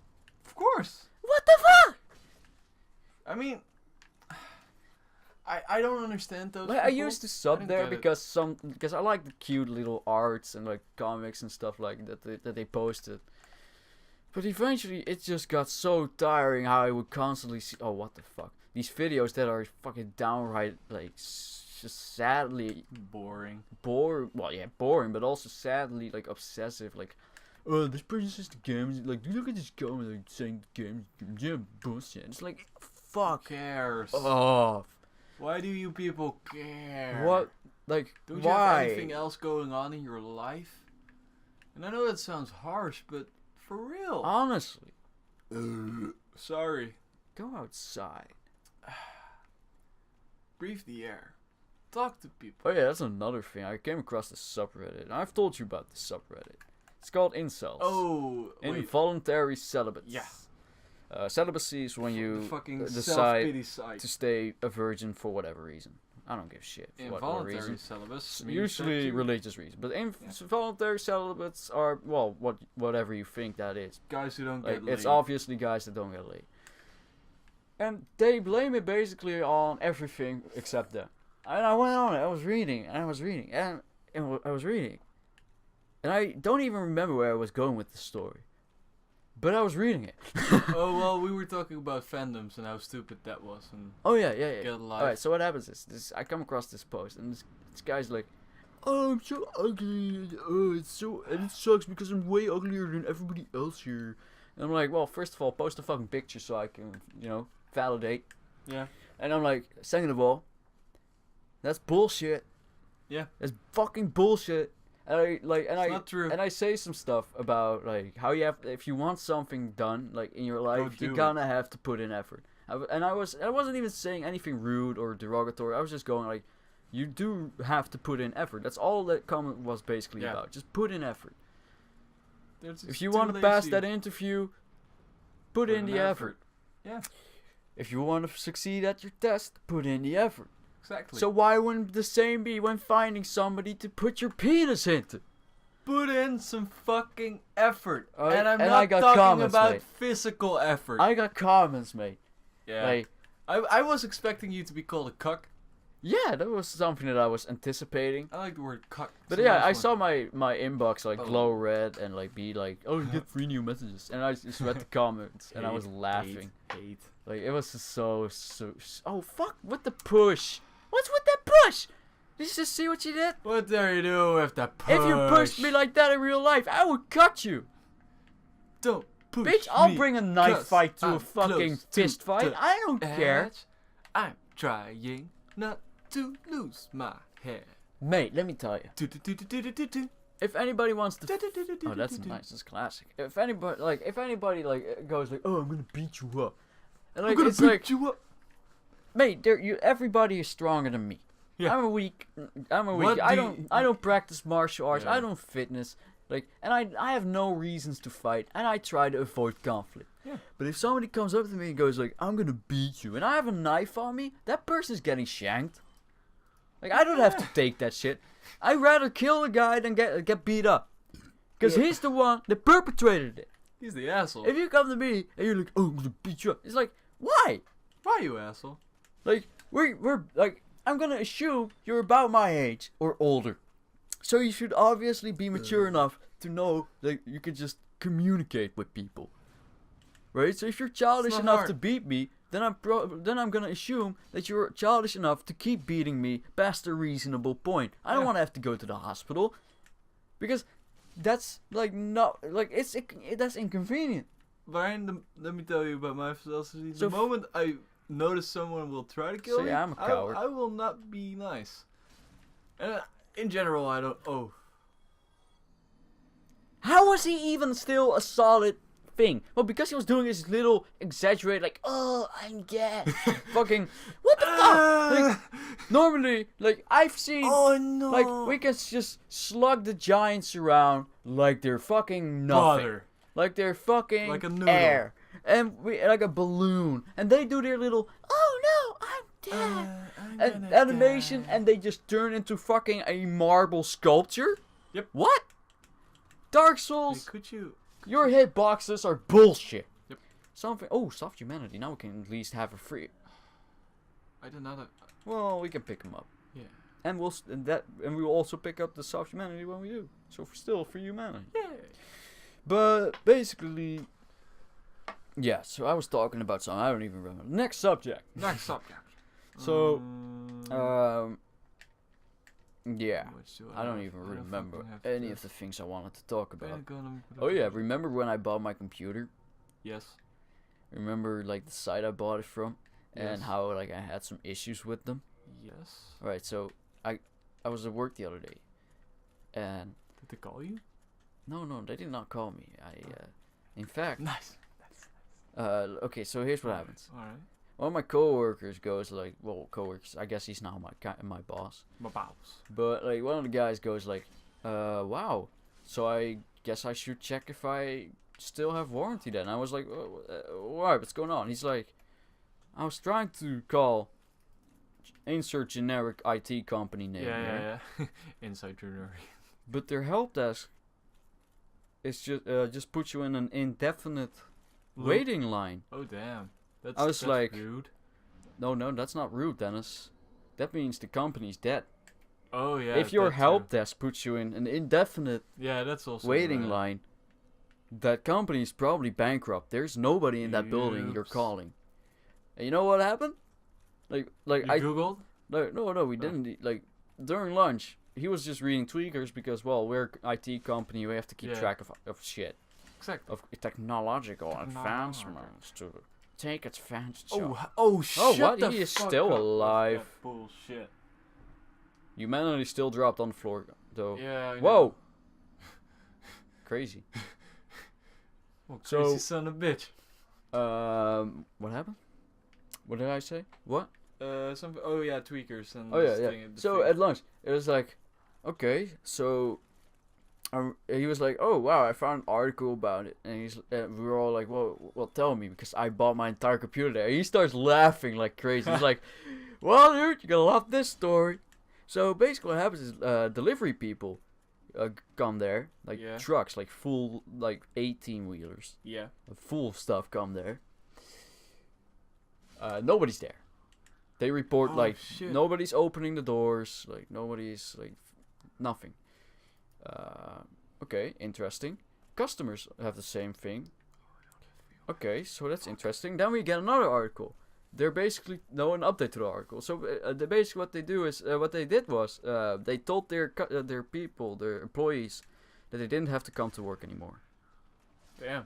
Of course. What the fuck? I mean, I don't understand those. Like, I people. used to I sub don't there get it. because I like the cute little arts and like comics and stuff like that they posted. But eventually it just got so tiring how I would constantly see what the fuck, these videos that are fucking downright like just sadly boring. boring. Well, yeah, boring, but also sadly like obsessive. Like, oh, this person says the game. Like, look at this comment like saying the game. Yeah, bullshit. It's like, Who fuck cares? off. Why do you people care? What? Like, Don't you have why? anything else going on in your life? And I know that sounds harsh, but for real. Honestly, Sorry. go outside. Breathe the air. Talk to people. Oh yeah, that's another thing. I came across this subreddit, and I've told you about this subreddit. It's called incels. Oh, wait. Involuntary celibates. Yeah. Celibacy is when The you fucking decide self-pity side. to stay a virgin for whatever reason. I don't give a shit for what Involuntary reason. celibacy. means Usually that you- religious reasons, but involuntary celibates are whatever you think that is. guys who don't Like, get laid. it's obviously guys that don't get laid. And they blame it basically on everything except them. And I went on it, I was reading, and I was reading. And I don't even remember where I was going with the story. But I was reading it. Oh, well, we were talking about fandoms and how stupid that was. And Oh yeah. get a life. Alright, so what happens is I come across this post, and this guy's like, "Oh, I'm so ugly. Oh, it sucks because I'm way uglier than everybody else here." And I'm like, well, first of all, post a fucking picture so I can, validate. Yeah. And I'm like, second of all, that's bullshit. Yeah. That's fucking bullshit. And It's not true. And I say some stuff about like how you have, if you want something done like in your life, do you're it. gonna have to put in effort. I wasn't even saying anything rude or derogatory. I was just going like, you do have to put in effort. That's all that comment was basically Yeah. about. Just put in effort. They're just If you too want to pass lazy. that interview, put in the effort. Yeah, If you want to succeed at your test, put in the effort. exactly. So why wouldn't the same be when finding somebody to put your penis into? put in some fucking effort. Alright, And I'm and not I got talking comments, about mate. physical effort. I got comments, mate. yeah. Like, I was expecting you to be called a cuck. yeah, that was something that I was anticipating. I like the word cuck. But It's a yeah, nice I one. saw my inbox like Oh. glow red and like be like, oh, you get 3 new messages, and I just read the comments and I was laughing. Hate. Like it was just so. Oh fuck! With the push. What's with that push? Did you just see what you did? What dare you do with the push? If you pushed me like that in real life, I would cut you. Don't push Bitch, I'll me, bring a knife 'cause fight to a I'm fucking close to fist fight. the I don't care. edge. I'm trying not to lose my head. Mate, let me tell you. Do-do-do-do-do-do-do. If anybody wants to... Do-do-do-do-do-do-do. Oh, that's nice. That's classic. If anybody goes like, oh, I'm gonna beat you up. And I'm like, gonna it's beat like, you up. mate, everybody is stronger than me. Yeah. I'm a weak. What I do don't. you- I don't practice martial arts. Yeah. I don't fitness. Like, and I have no reasons to fight, and I try to avoid conflict. Yeah. But if somebody comes up to me and goes like, "I'm gonna beat you," and I have a knife on me, that person's getting shanked. Like, I don't have to take that shit. I'd rather kill a guy than get beat up, because he's the one that perpetrated it. He's the asshole. If you come to me and you're like, "Oh, I'm gonna beat you up," it's like, why? Why you asshole? Like, we're like, I'm gonna assume you're about my age or older. So you should obviously be mature enough to know that you can just communicate with people. Right? So if you're childish not enough hard. to beat me, then I'm gonna assume that you're childish enough to keep beating me past a reasonable point. I don't Yeah. want to have to go to the hospital. Because that's like not like that's inconvenient. Brian, let me tell you about my philosophy. So The moment I notice someone will try to kill So me, yeah, I'm a coward. I will not be nice. And in general, I don't. Oh, How was he even still a solid thing? Well, because he was doing this little exaggerated, like, oh, I'm gay. Fucking, what the fuck? Like, normally, like, I've seen, oh no! like, we can just slug the giants around like they're fucking nothing. Butter. Like they're fucking Like a noodle. air. And like a balloon. And they do their little, oh no, I'm dead. I'm And gonna animation, die. and they just turn into fucking a marble sculpture? Yep. What? Dark Hey, Souls, could you? your hitboxes are bullshit. Yep. Something. Oh, soft humanity. Now we can at least have a free. I did not. Well, we can pick them up, Yeah. and we will also pick up the soft humanity when we do. So still for humanity. Yeah. But basically, yeah. So I was talking about something. I don't even remember. Next subject. Next subject. So, yeah. Which do I don't have? even I don't remember fucking have any this. of the things I wanted to talk about. Better go, let me put it Oh yeah, up. remember when I bought my computer? Yes. Remember like the site I bought it from, and Yes. how like I had some issues with them. Yes. Alright, so I was at work the other day, and Did they call you? no, they did not call me. In fact, Nice. okay, so here's what happens. All right. One of my coworkers goes like, well, coworkers, I guess he's now my boss. My boss. But like one of the guys goes like, wow. So I guess I should check if I still have warranty then. I was like, why? What's going on? He's like, I was trying to call insert generic IT company name. Yeah, right? yeah. Inside journey. But their help desk is just puts you in an indefinite waiting line. Oh damn. That's, I was that's like- rude. No, that's not rude, Dennis. That means the company's dead. Oh yeah. If your that help too. desk puts you in an indefinite Yeah, that's also waiting right. line, that company is probably bankrupt. There's nobody in that building you're Oops. calling. And you know what happened? Like You I googled? no we didn't. Like during lunch, he was just reading tweakers because well we're IT company, we have to keep Yeah. track of shit, Exactly. of technological advancements to take advantage of. Oh shit. what? the He is fuck still up with alive. that Bullshit. Humanity still dropped on the floor though. Yeah. I know. Whoa. Crazy. Well, So- crazy son of a bitch. What happened? What did I say? What? Some. Oh yeah, tweakers and. Oh yeah, this yeah. thing, the So thing. at lunch, it was like, okay, so, he was like, oh wow, I found an article about it, and we were all like, well, tell me because I bought my entire computer there. And he starts laughing like crazy. He's like, well, dude, you're gonna love this story. So basically, what happens is, delivery people, come there, like Yeah. trucks, like full, like 18-wheelers, Yeah. full stuff come there. Nobody's there. They report Oh, like shit. nobody's opening the doors, like nobody's like nothing. Okay, interesting. Customers have the same thing. Okay, so that's interesting. Then we get another article. they're basically an update to the article. So basically what they do is what they did was they told their people, their employees, that they didn't have to come to work anymore. Damn.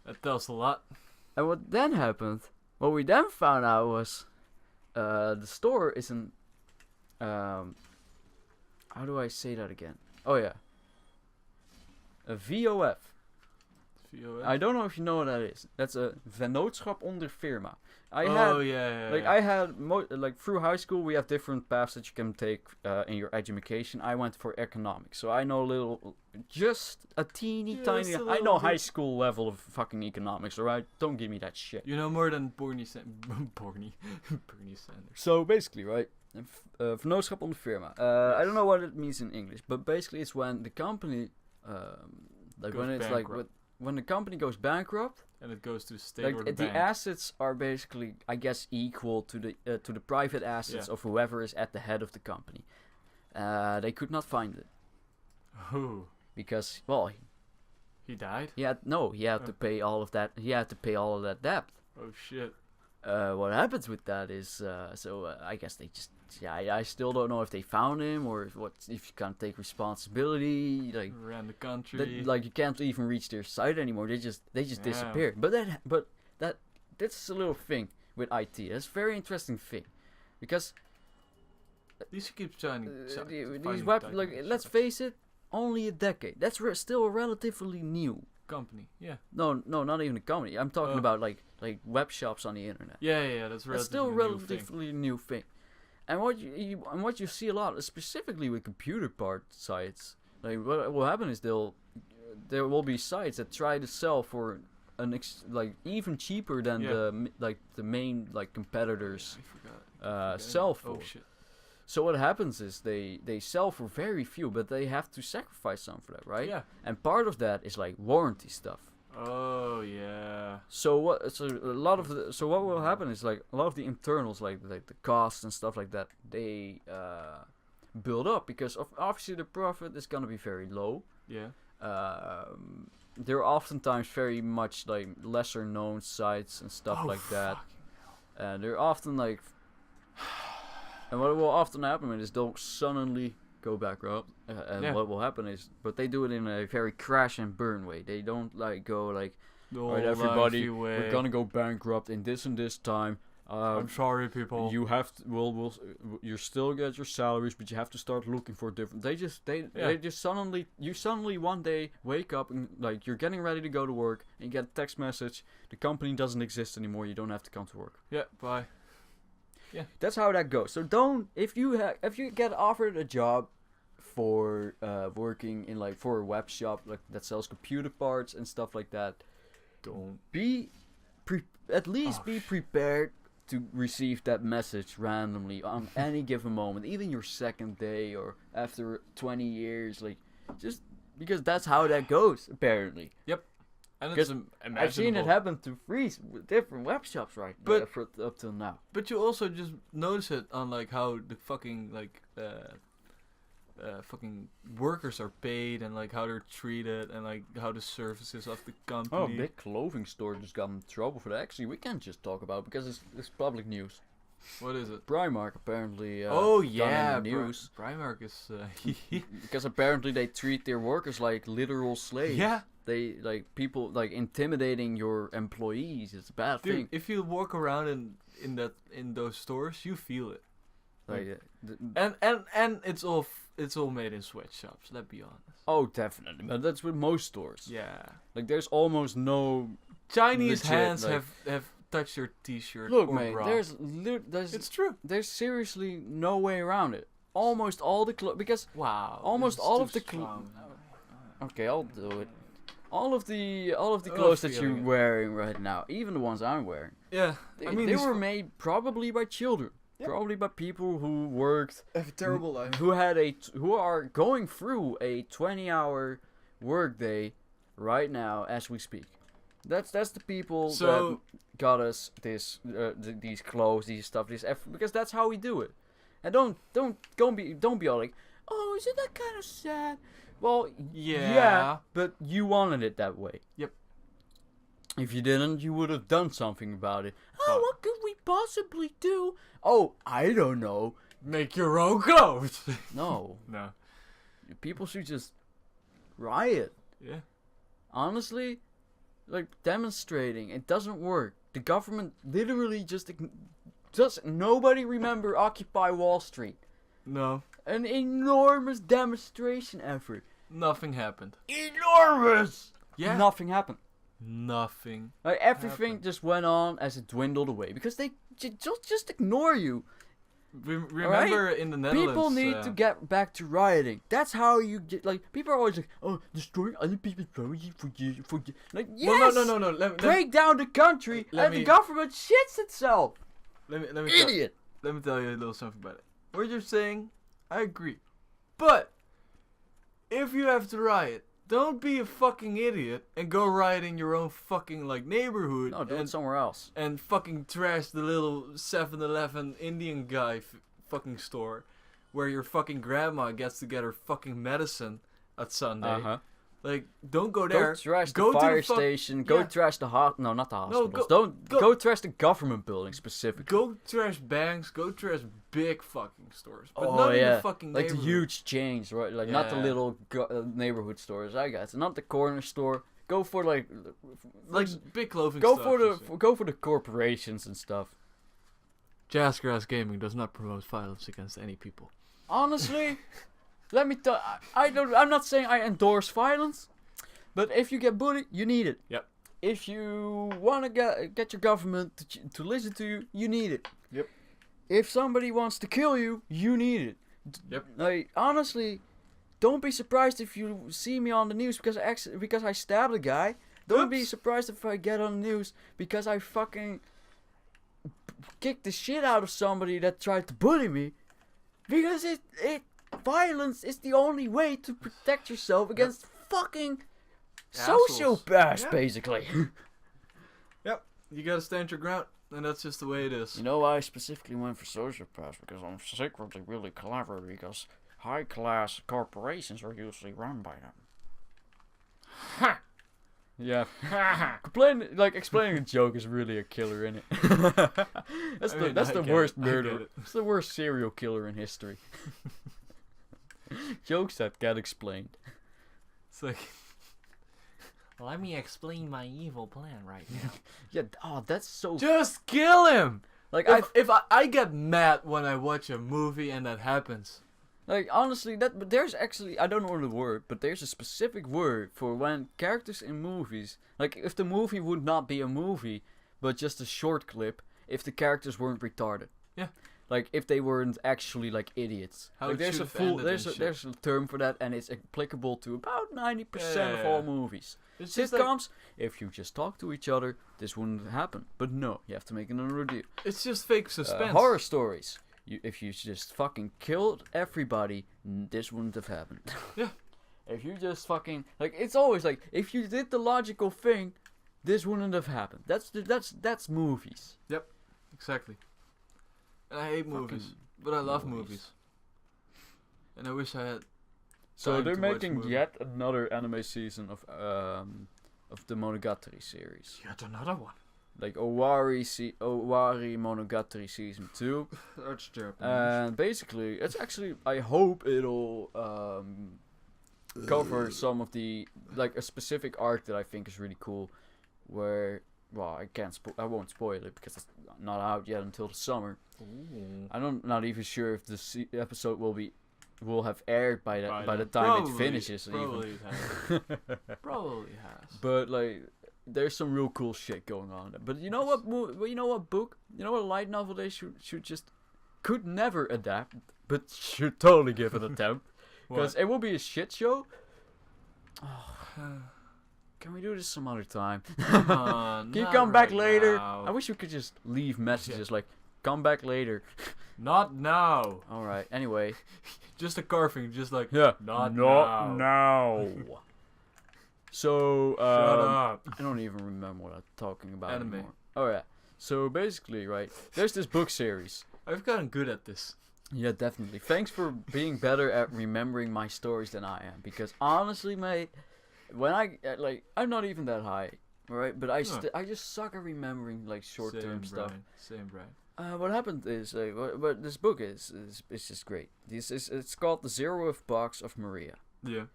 That tells a lot. And what then happened? What we then found out was the store isn't. How do I say that again? Oh yeah. A VOF. VOF? I don't know if you know what that is. That's a vennootschap onder firma. I had through high school we have different paths that you can take in your education. I went for economics, so I know just a teeny tiny. I know high school level of fucking economics. Alright, don't give me that shit. You know more than Bernie Sanders. So basically, right, vennootschap onder firma. I don't know what it means in English, but basically it's when the company, when the company goes bankrupt. And it goes to the state or the the bank. assets are basically, I guess, equal to the private assets of whoever is at the head of the company. They could not find it. Oh. Because, well, he died? he had to pay all of that. He had to pay all of that debt. Oh shit. What happens with that is, I guess they just, I still don't know if they found him or if you can't take responsibility. Like, around the country. you can't even reach their site anymore. They just disappeared. But that's a little thing with IT. That's a very interesting thing, because These keep shining. let's face it, only a decade. That's still relatively new. Company, yeah. No, not even a company. I'm talking about like web shops on the internet. Yeah, that's still a relatively new thing. And what you see a lot, specifically with computer part sites, like what will happen is there will be sites that try to sell for even cheaper than the main competitors sell for. Oh shit. So what happens is they sell for very few, but they have to sacrifice some for that, right? Yeah. And part of that is like warranty stuff. Oh yeah. So what will happen is like a lot of the internals, like the costs and stuff like that, they build up because obviously the profit is gonna be very low. Yeah. They're oftentimes very much like lesser known sites and stuff like that, and they're often like. And what will often happen is they'll suddenly go bankrupt, and what will happen is, but they do it in a very crash and burn way. They don't go like, right, everybody, we're gonna go bankrupt in this and this time. I'm sorry, people. You have to, you still get your salaries, but you have to start looking for different. They just suddenly one day wake up and like you're getting ready to go to work and you get a text message. The company doesn't exist anymore. You don't have to come to work. Yeah, bye. Yeah, that's how that goes. So if you get offered a job for working in for a web shop that sells computer parts and stuff like that, don't be prepared to receive that message randomly on any given moment, even your second day or after 20 years, just because that's how that goes apparently. Yep. And because I've seen it happen to with different web shops up till now. But you also just notice it on how the fucking fucking workers are paid and how they're treated and how the services of the company. Oh, a big clothing store just got in trouble for that. Actually, we can't just talk about it because it's public news. What is it? Primark apparently. Oh yeah, in the news. Primark is because apparently they treat their workers like literal slaves. Yeah. They people intimidating your employees. It's a bad thing. If you walk around in those stores, you feel it. And it's all made in sweatshops. Let's be honest. Oh, definitely. But that's with most stores. Yeah. There's almost no Chinese hands have touched your T-shirt. Look, or mate. bra. There's it's true. There's seriously no way around it. Almost all the because almost all of the Okay, I'll do it. All of the clothes that you're wearing right now, even the ones I'm wearing. Yeah, they were made probably by children, probably by people who worked, have a terrible life, who are going through a 20-hour workday right now as we speak. That's the people that got us these clothes, these stuff, this effort, because that's how we do it. And don't be all like, oh, isn't that kind of sad? Well, yeah, but you wanted it that way. Yep. If you didn't, you would have done something about it. Oh, Fuck. what could we possibly do? Oh, I don't know. Make your own clothes. No, No. people should just riot. Yeah. Honestly, like demonstrating, it doesn't work. The government literally just nobody remember Occupy Wall Street. No. An enormous demonstration effort. Nothing happened. Enormous. Yeah. Nothing happened. Nothing. Like everything happened. just went on as it dwindled away because they just ignore you. Remember in the Netherlands. People need to get back to rioting. That's how you get. Like people are always like, "Oh, destroying other people's property for you." Like yes. Well, no. Break down the country, and the government shits itself. Let me Idiot. Let me tell you a little something about it. What you're saying, I agree. But if you have to riot, don't be a fucking idiot and go riot in your own fucking like neighborhood. No, do and it somewhere else. and fucking trash the little 7-Eleven Indian guy fucking store where your fucking grandma gets to get her fucking medicine at Sunday. Like, don't go there. Go trash Go the to fire the station. Go yeah. trash the no, not the hospitals. go- Go trash the government building specifically. Go trash banks. Go trash big fucking stores. But Oh not in yeah, the fucking like the neighborhood. huge chains, right? Like not the Yeah. little neighborhood stores. I got it. Not the corner store. Go for like big clothing go stuff. for you see. go for the corporations and stuff. Jazzgrass Gaming does not promote violence against any people. Honestly, let me tell. I'm not saying I endorse violence, but if you get bullied, you need it. Yep. If you want to get your government to listen to you, you need it. Yep. If somebody wants to kill you, you need it. Yep. Like honestly, don't be surprised if you see me on the news because I stabbed a guy. Don't be Oops. surprised if I get on the news because I fucking kicked the shit out of somebody that tried to bully me. Because violence is the only way to protect yourself against fucking Assholes. sociopaths, Yeah. basically. Yep. You gotta stand your ground, and that's just the way it is. You know why I specifically went for sociopaths? Because I'm secretly really clever because high-class corporations are usually run by them. Ha! Yeah. Explaining a joke is really a killer, innit? That's I mean, the I get worst it, I get murderer. it. It's the worst serial killer in history. Jokes that get explained. It's like, let me explain my evil plan right now. Yeah, that's so... Just kill him! Like, If I get mad when I watch a movie and that happens. Like, honestly, but there's actually, I don't know the word, but there's a specific word for when characters in movies, like, if the movie would not be a movie, but just a short clip, if the characters weren't retarded. Yeah. Like, if they weren't actually, like, idiots. How Like, it there's should a have full, ended there's and a, shit. there's a term for that, and it's applicable to about 90% of all movies. It's just like, Sitcoms, if you just talk to each other, this wouldn't happen. But no, you have to make another deal. it's just fake suspense. Horror stories. If you just fucking killed everybody, this wouldn't have happened. Yeah. If you just fucking like, it's always like if you did the logical thing, this wouldn't have happened. That's movies. Exactly. And I hate movies, but I love movies. And I wish I had. So time they're to watch making movies. yet another anime season of the Monogatari series. Yet another one. Like Owari Monogatari season 2. That's Japanese. And basically, it's actually, I hope it'll cover some of the, like a specific arc that I think is really cool, where, well, I won't spoil it because it's not out yet until the summer. Ooh. I'm not even sure if the episode will have aired by the time Probably- it finishes. Probably Even. it has. Probably has. But like, there's some real cool shit going on. But you know what? You know what book? You know what light novel they could never adapt, but should totally give an attempt because it will be a shit show. Oh, can we do this some other time? Can you come back later? I wish we could just leave messages like, "Come back later." Not now. All right. Anyway. Just a carving, just like Yeah. Not now. So, Shut up. I don't even remember what I'm talking about Anime. anymore. Oh yeah. So basically, right, there's this book series. I've gotten good at this. Yeah, definitely. Thanks for being better at remembering my stories than I am. Because honestly, mate, when I'm not even that high. Right, but I just suck at remembering like short-term stuff. Same, Brian. What happened is, what this book is just great. It's called The 0th Box of Maria, Yeah.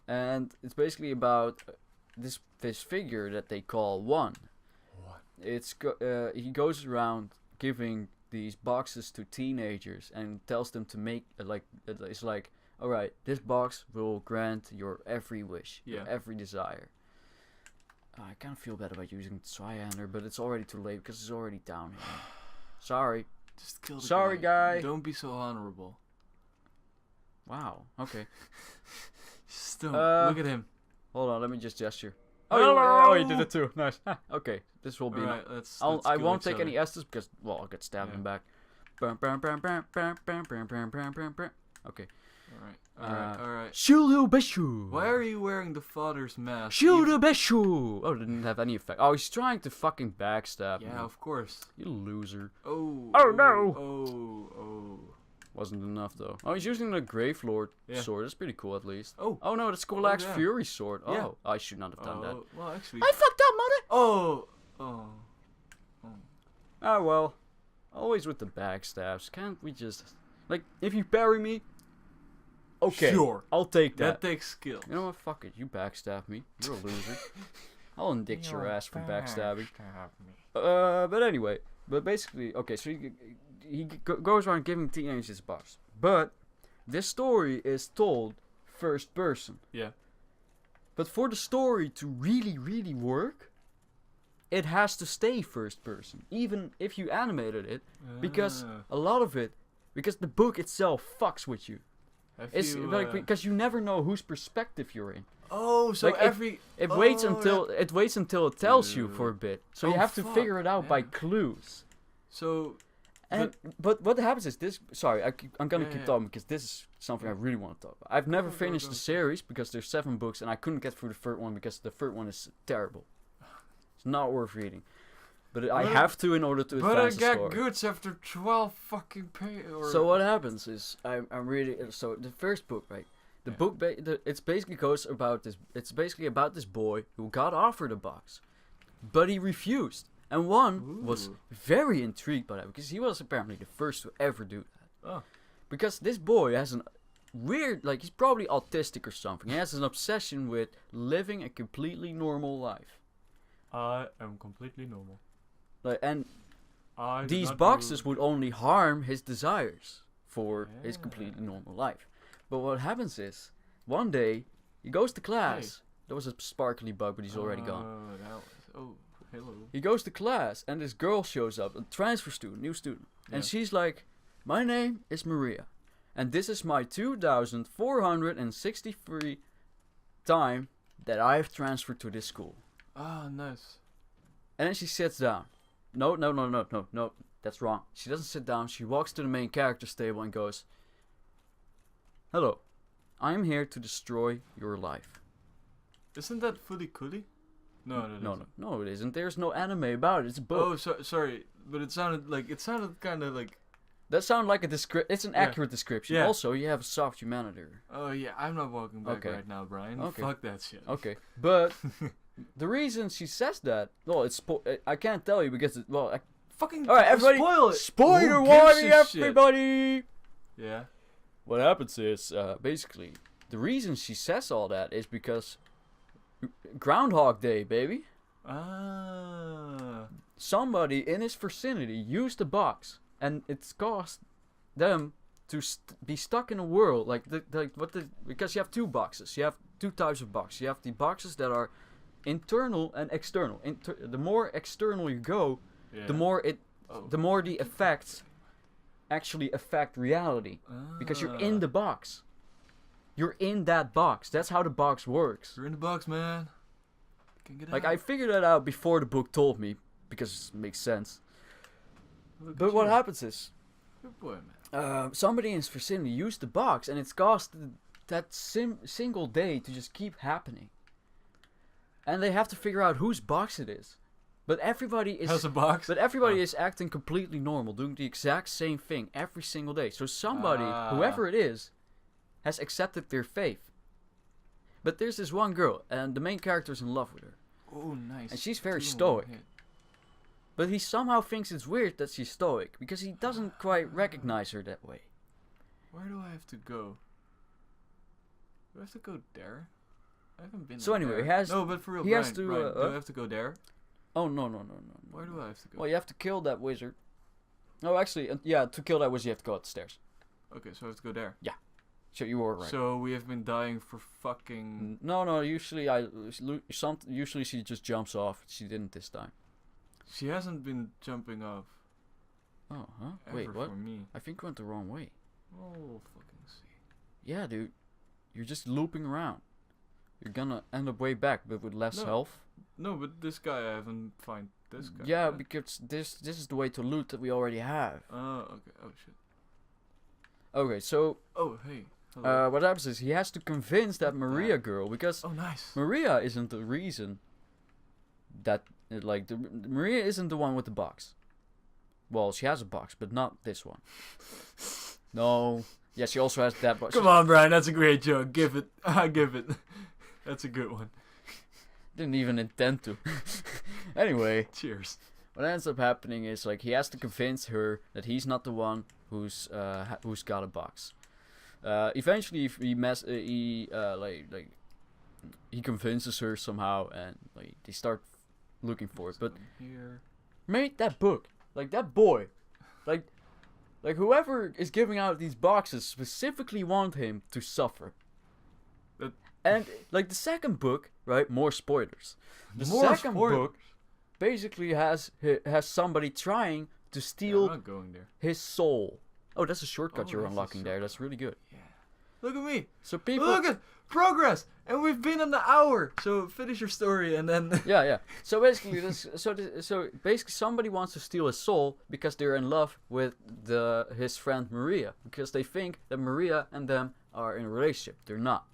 and it's basically about this figure that they call One. What? He goes around giving these boxes to teenagers and tells them to make it's like, all right, this box will grant your every wish, your every desire. I kind of feel bad about using Triander, but it's already too late because it's already down here. Sorry. Just kill the Sorry, guy. Don't be so honorable. Wow. Okay. Just don't. Look at him. Hold on. Let me just gesture. Hello! You did it too. Nice. Okay. This will be. Alright, let's I kill won't each take other. any S's because I'll get stabbed in the back. Okay. Alright. Shulu Beshu. Why are you wearing the father's mask? Shulu Beshu. Oh, it didn't have any effect. Oh, he's trying to fucking backstab me. Yeah, of course. You loser. Oh. Oh, no. Oh. Wasn't enough though. Oh, he's using the Gravelord Yeah. sword. That's pretty cool at least. Oh. Oh no, the Skorlax yeah. Fury sword. Oh, Yeah. I should not have done that. Well, actually. I fucked up, mother. Oh. Ah well. Always with the backstabs. Can't we just if you parry me? Okay. Sure. I'll take that. That takes skill. You know what? Fuck it. You backstab me. You're a loser. I'll indict your ass for backstabbing. But anyway. But basically, okay, so he goes around giving teenagers buffs. But this story is told first person. Yeah. But for the story to really, really work, it has to stay first person. Even if you animated it. Because a lot of it, because the book itself fucks with you. It's because you never know whose perspective you're in. Oh, so it waits until it tells you for a bit. So you have to fuck, figure it out by yeah. clues. So. But what happens is this. Sorry, I'm gonna keep Yeah. talking because this is something I really want to talk about. I've never Go, finished go. the series because there's 7 books and I couldn't get through the third one because the third one is terrible. It's not worth reading. But I have to in order to advance the story. But I got goods after 12 fucking So what happens is I'm really so the first book, right? The book it's basically goes about this. It's basically about this boy who got offered a box, but he refused. And One was very intrigued by that because he was apparently the first to ever do that. Oh. Because this boy has an weird, he's probably autistic or something. He has an obsession with living a completely normal life. I am completely normal. And I these boxes would only harm his desires for his Yeah. completely normal life. But what happens is, one day, he goes to class. Hey. There was a sparkly bug, but he's already gone. Hello. He goes to class, and this girl shows up, a transfer student, new student. Yeah. And she's like, my name is Maria. And this is my 2,463 time that I've transferred to this school. Ah, nice. And then she sits down. No, that's wrong. She doesn't sit down. She walks to the main character's table and goes, hello, I am here to destroy your life. Isn't that Fully Coolie? No, it isn't. There's no anime about it. It's a book. Oh, sorry, but it sounded kind of like. That sounds like a it's an accurate description. Yeah. Also, you have a soft humanitor. Oh yeah, I'm not walking back Okay. right now, Brian. Okay. Fuck that shit. Okay, but the reason she says that, well, I can't tell you because Fucking. all right, everybody, spoil it. spoiler Who warning, gives a shit? everybody. Yeah. What happens is, basically, the reason she says all that is because Groundhog Day, baby. Ah. Somebody in his vicinity used the box, and it's caused them to be stuck in a world because you have 2 boxes. You have 2 types of boxes. You have the boxes that are internal and external. The more external you go, Yeah. the more the effects actually affect reality because you're in the box. You're in that box. That's how the box works. You're in the box, man. Can't get out. I figured that out before the book told me because it makes sense. Look But at what you. happens is, Good boy, man. somebody in his vicinity used the box, and it's caused that single day to just keep happening. And they have to figure out whose box it is. But everybody is Has a box. But everybody is acting completely normal, doing the exact same thing every single day. So somebody, whoever it is, has accepted their faith. But there's this one girl, and the main character is in love with her. Oh, nice. And she's very Two in one stoic. hit. But he somehow thinks it's weird that she's stoic, because he doesn't quite recognize her that way. Where do I have to go? Do I have to go there? I haven't been. So up anyway, there. he has- No, but for real, he Brian, has to, Brian, do I have to go there? Oh, no. Where do I have to go? Well, you have to kill that wizard. Oh, actually, yeah, to kill that wizard, you have to go up the stairs. Okay, so I have to go there. So you were right. So we have been dying for fucking. No, usually usually she just jumps off. She didn't this time. She hasn't been jumping off. Oh, huh? Ever Wait, what? For me. I think we went the wrong way. Oh, fucking see. Yeah, dude. You're just looping around. You're gonna end up way back, but with less No. health. No, but this guy I haven't find this guy. Yeah, yet. because this is the way to loot that we already have. Oh, okay. Oh shit. Okay, so Oh, hey. Hello. what happens is he has to convince that Maria girl, because Oh, nice. Maria isn't the reason that Maria isn't the one with the box. Well, she has a box, but not this one. No. Yeah, she also has that box. Come on, Brian. That's a great joke. Give it. I give it. That's a good one. Didn't even intend to. Anyway, Cheers. what ends up happening is like he has to convince her that he's not the one who's got a box. Eventually, he convinces her somehow, and like they start looking for it. But Here. mate, that book, like that boy, like whoever is giving out these boxes specifically want him to suffer. That- And like the second book, right? More spoilers. The More second spoilers. book basically has somebody trying to Yeah, steal I'm not going there. his soul. Oh, that's a shortcut Oh, you're that's a unlocking there. That's really good. Yeah. Look at me. So people. Look at progress, and we've been an hour. So finish your story, and then. Yeah. So basically, so basically, somebody wants to steal his soul because they're in love with his friend Maria, because they think that Maria and them are in a relationship. They're not.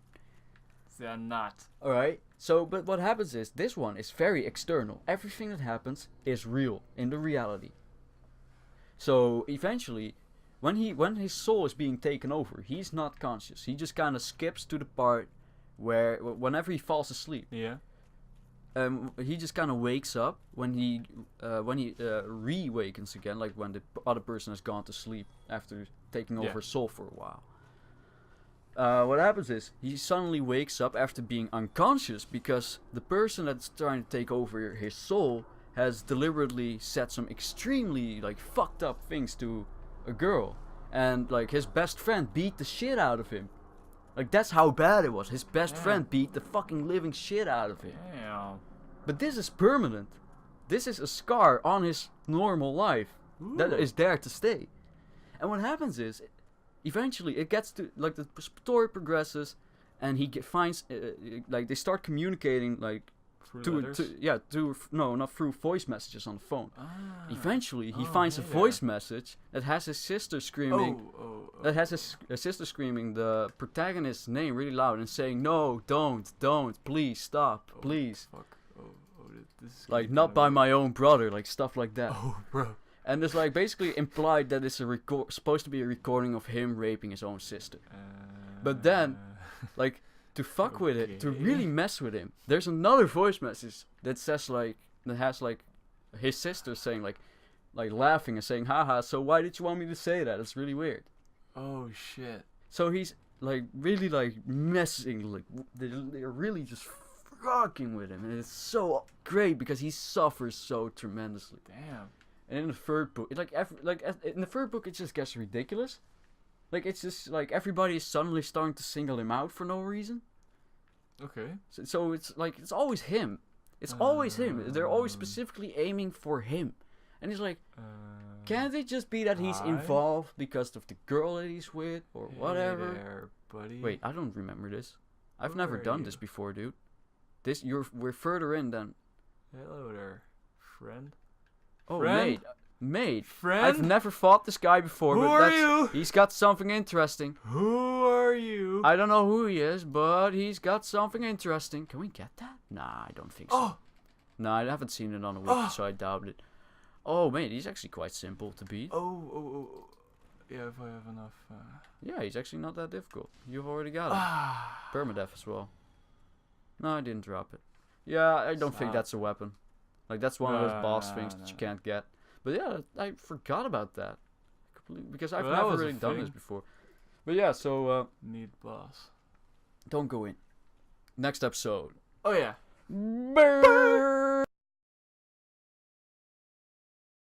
They're not. All right. So, but what happens is this one is very external. Everything that happens is real in the reality. So eventually, when his soul is being taken over, he's not conscious. He just kind of skips to the part where whenever he falls asleep. Yeah. He just kind of wakes up when he re-wakens again, like when the other person has gone to sleep after taking over Yeah. his soul for a while. What happens is he suddenly wakes up after being unconscious because the person that's trying to take over his soul has deliberately said some extremely like fucked up things to a girl, and like his best friend beat the shit out of him. Like that's how bad it was. His best Yeah. friend beat the fucking living shit out of him. Damn. But this is permanent. This is a scar on his normal life that Ooh. is there to stay. And what happens is, eventually it gets to, like, the story progresses, and he finds, like, they start communicating, like, Through letters? not through voice messages on the phone. Ah. Eventually, he Oh, finds a hey voice message that has his sister screaming. Oh. That has his sister screaming the protagonist's name really loud and saying, "No, don't, please stop, Oh, please." Fuck. Oh, this is Like, getting not kinda by weird. my own brother, like stuff like that. Oh, bro. And it's like basically implied that it's supposed to be a recording of him raping his own sister. But then, like, to fuck with it, to Okay. really mess with him, there's another voice message that says like, that has like his sister saying like laughing and saying, "Haha, so why did you want me to say that? It's really weird." Oh shit. So he's like really like messing, like they're really just fucking with him, and it's so great because he suffers so tremendously. Damn. And in the third book, in the third book, it just gets ridiculous. Like it's just like everybody is suddenly starting to single him out for no reason. Okay. So it's like it's always him. It's always him. They're always specifically aiming for him. And he's like, can't it just be that he's hi? involved because of the girl that he's with or Hey whatever? there, buddy. Wait, I don't remember this. I've Who never are done you? this before, dude. We're further in than. Hello there, friend. Oh, Friend? mate. Friend? I've never fought this guy before, Who but are you? he's got something interesting. Who are you? I don't know who he is, but he's got something interesting. Can we get that? Nah, I don't think so. Oh, No, I haven't seen it on a wiki, Oh. so I doubt it. Oh, mate, he's actually quite simple to beat. oh. Yeah, if I have enough. Yeah, he's actually not that difficult. You've already got it. Ah. Permadeath as well. No, I didn't drop it. Yeah, I don't It's think not. that's a weapon. Like, that's one of those boss No, things no, that you no. can't get. But yeah, I forgot about that. Completely, because I've Well, that never was a really done this thing. before. But yeah, so Need boss. don't go in. Next episode. Oh yeah. Burn!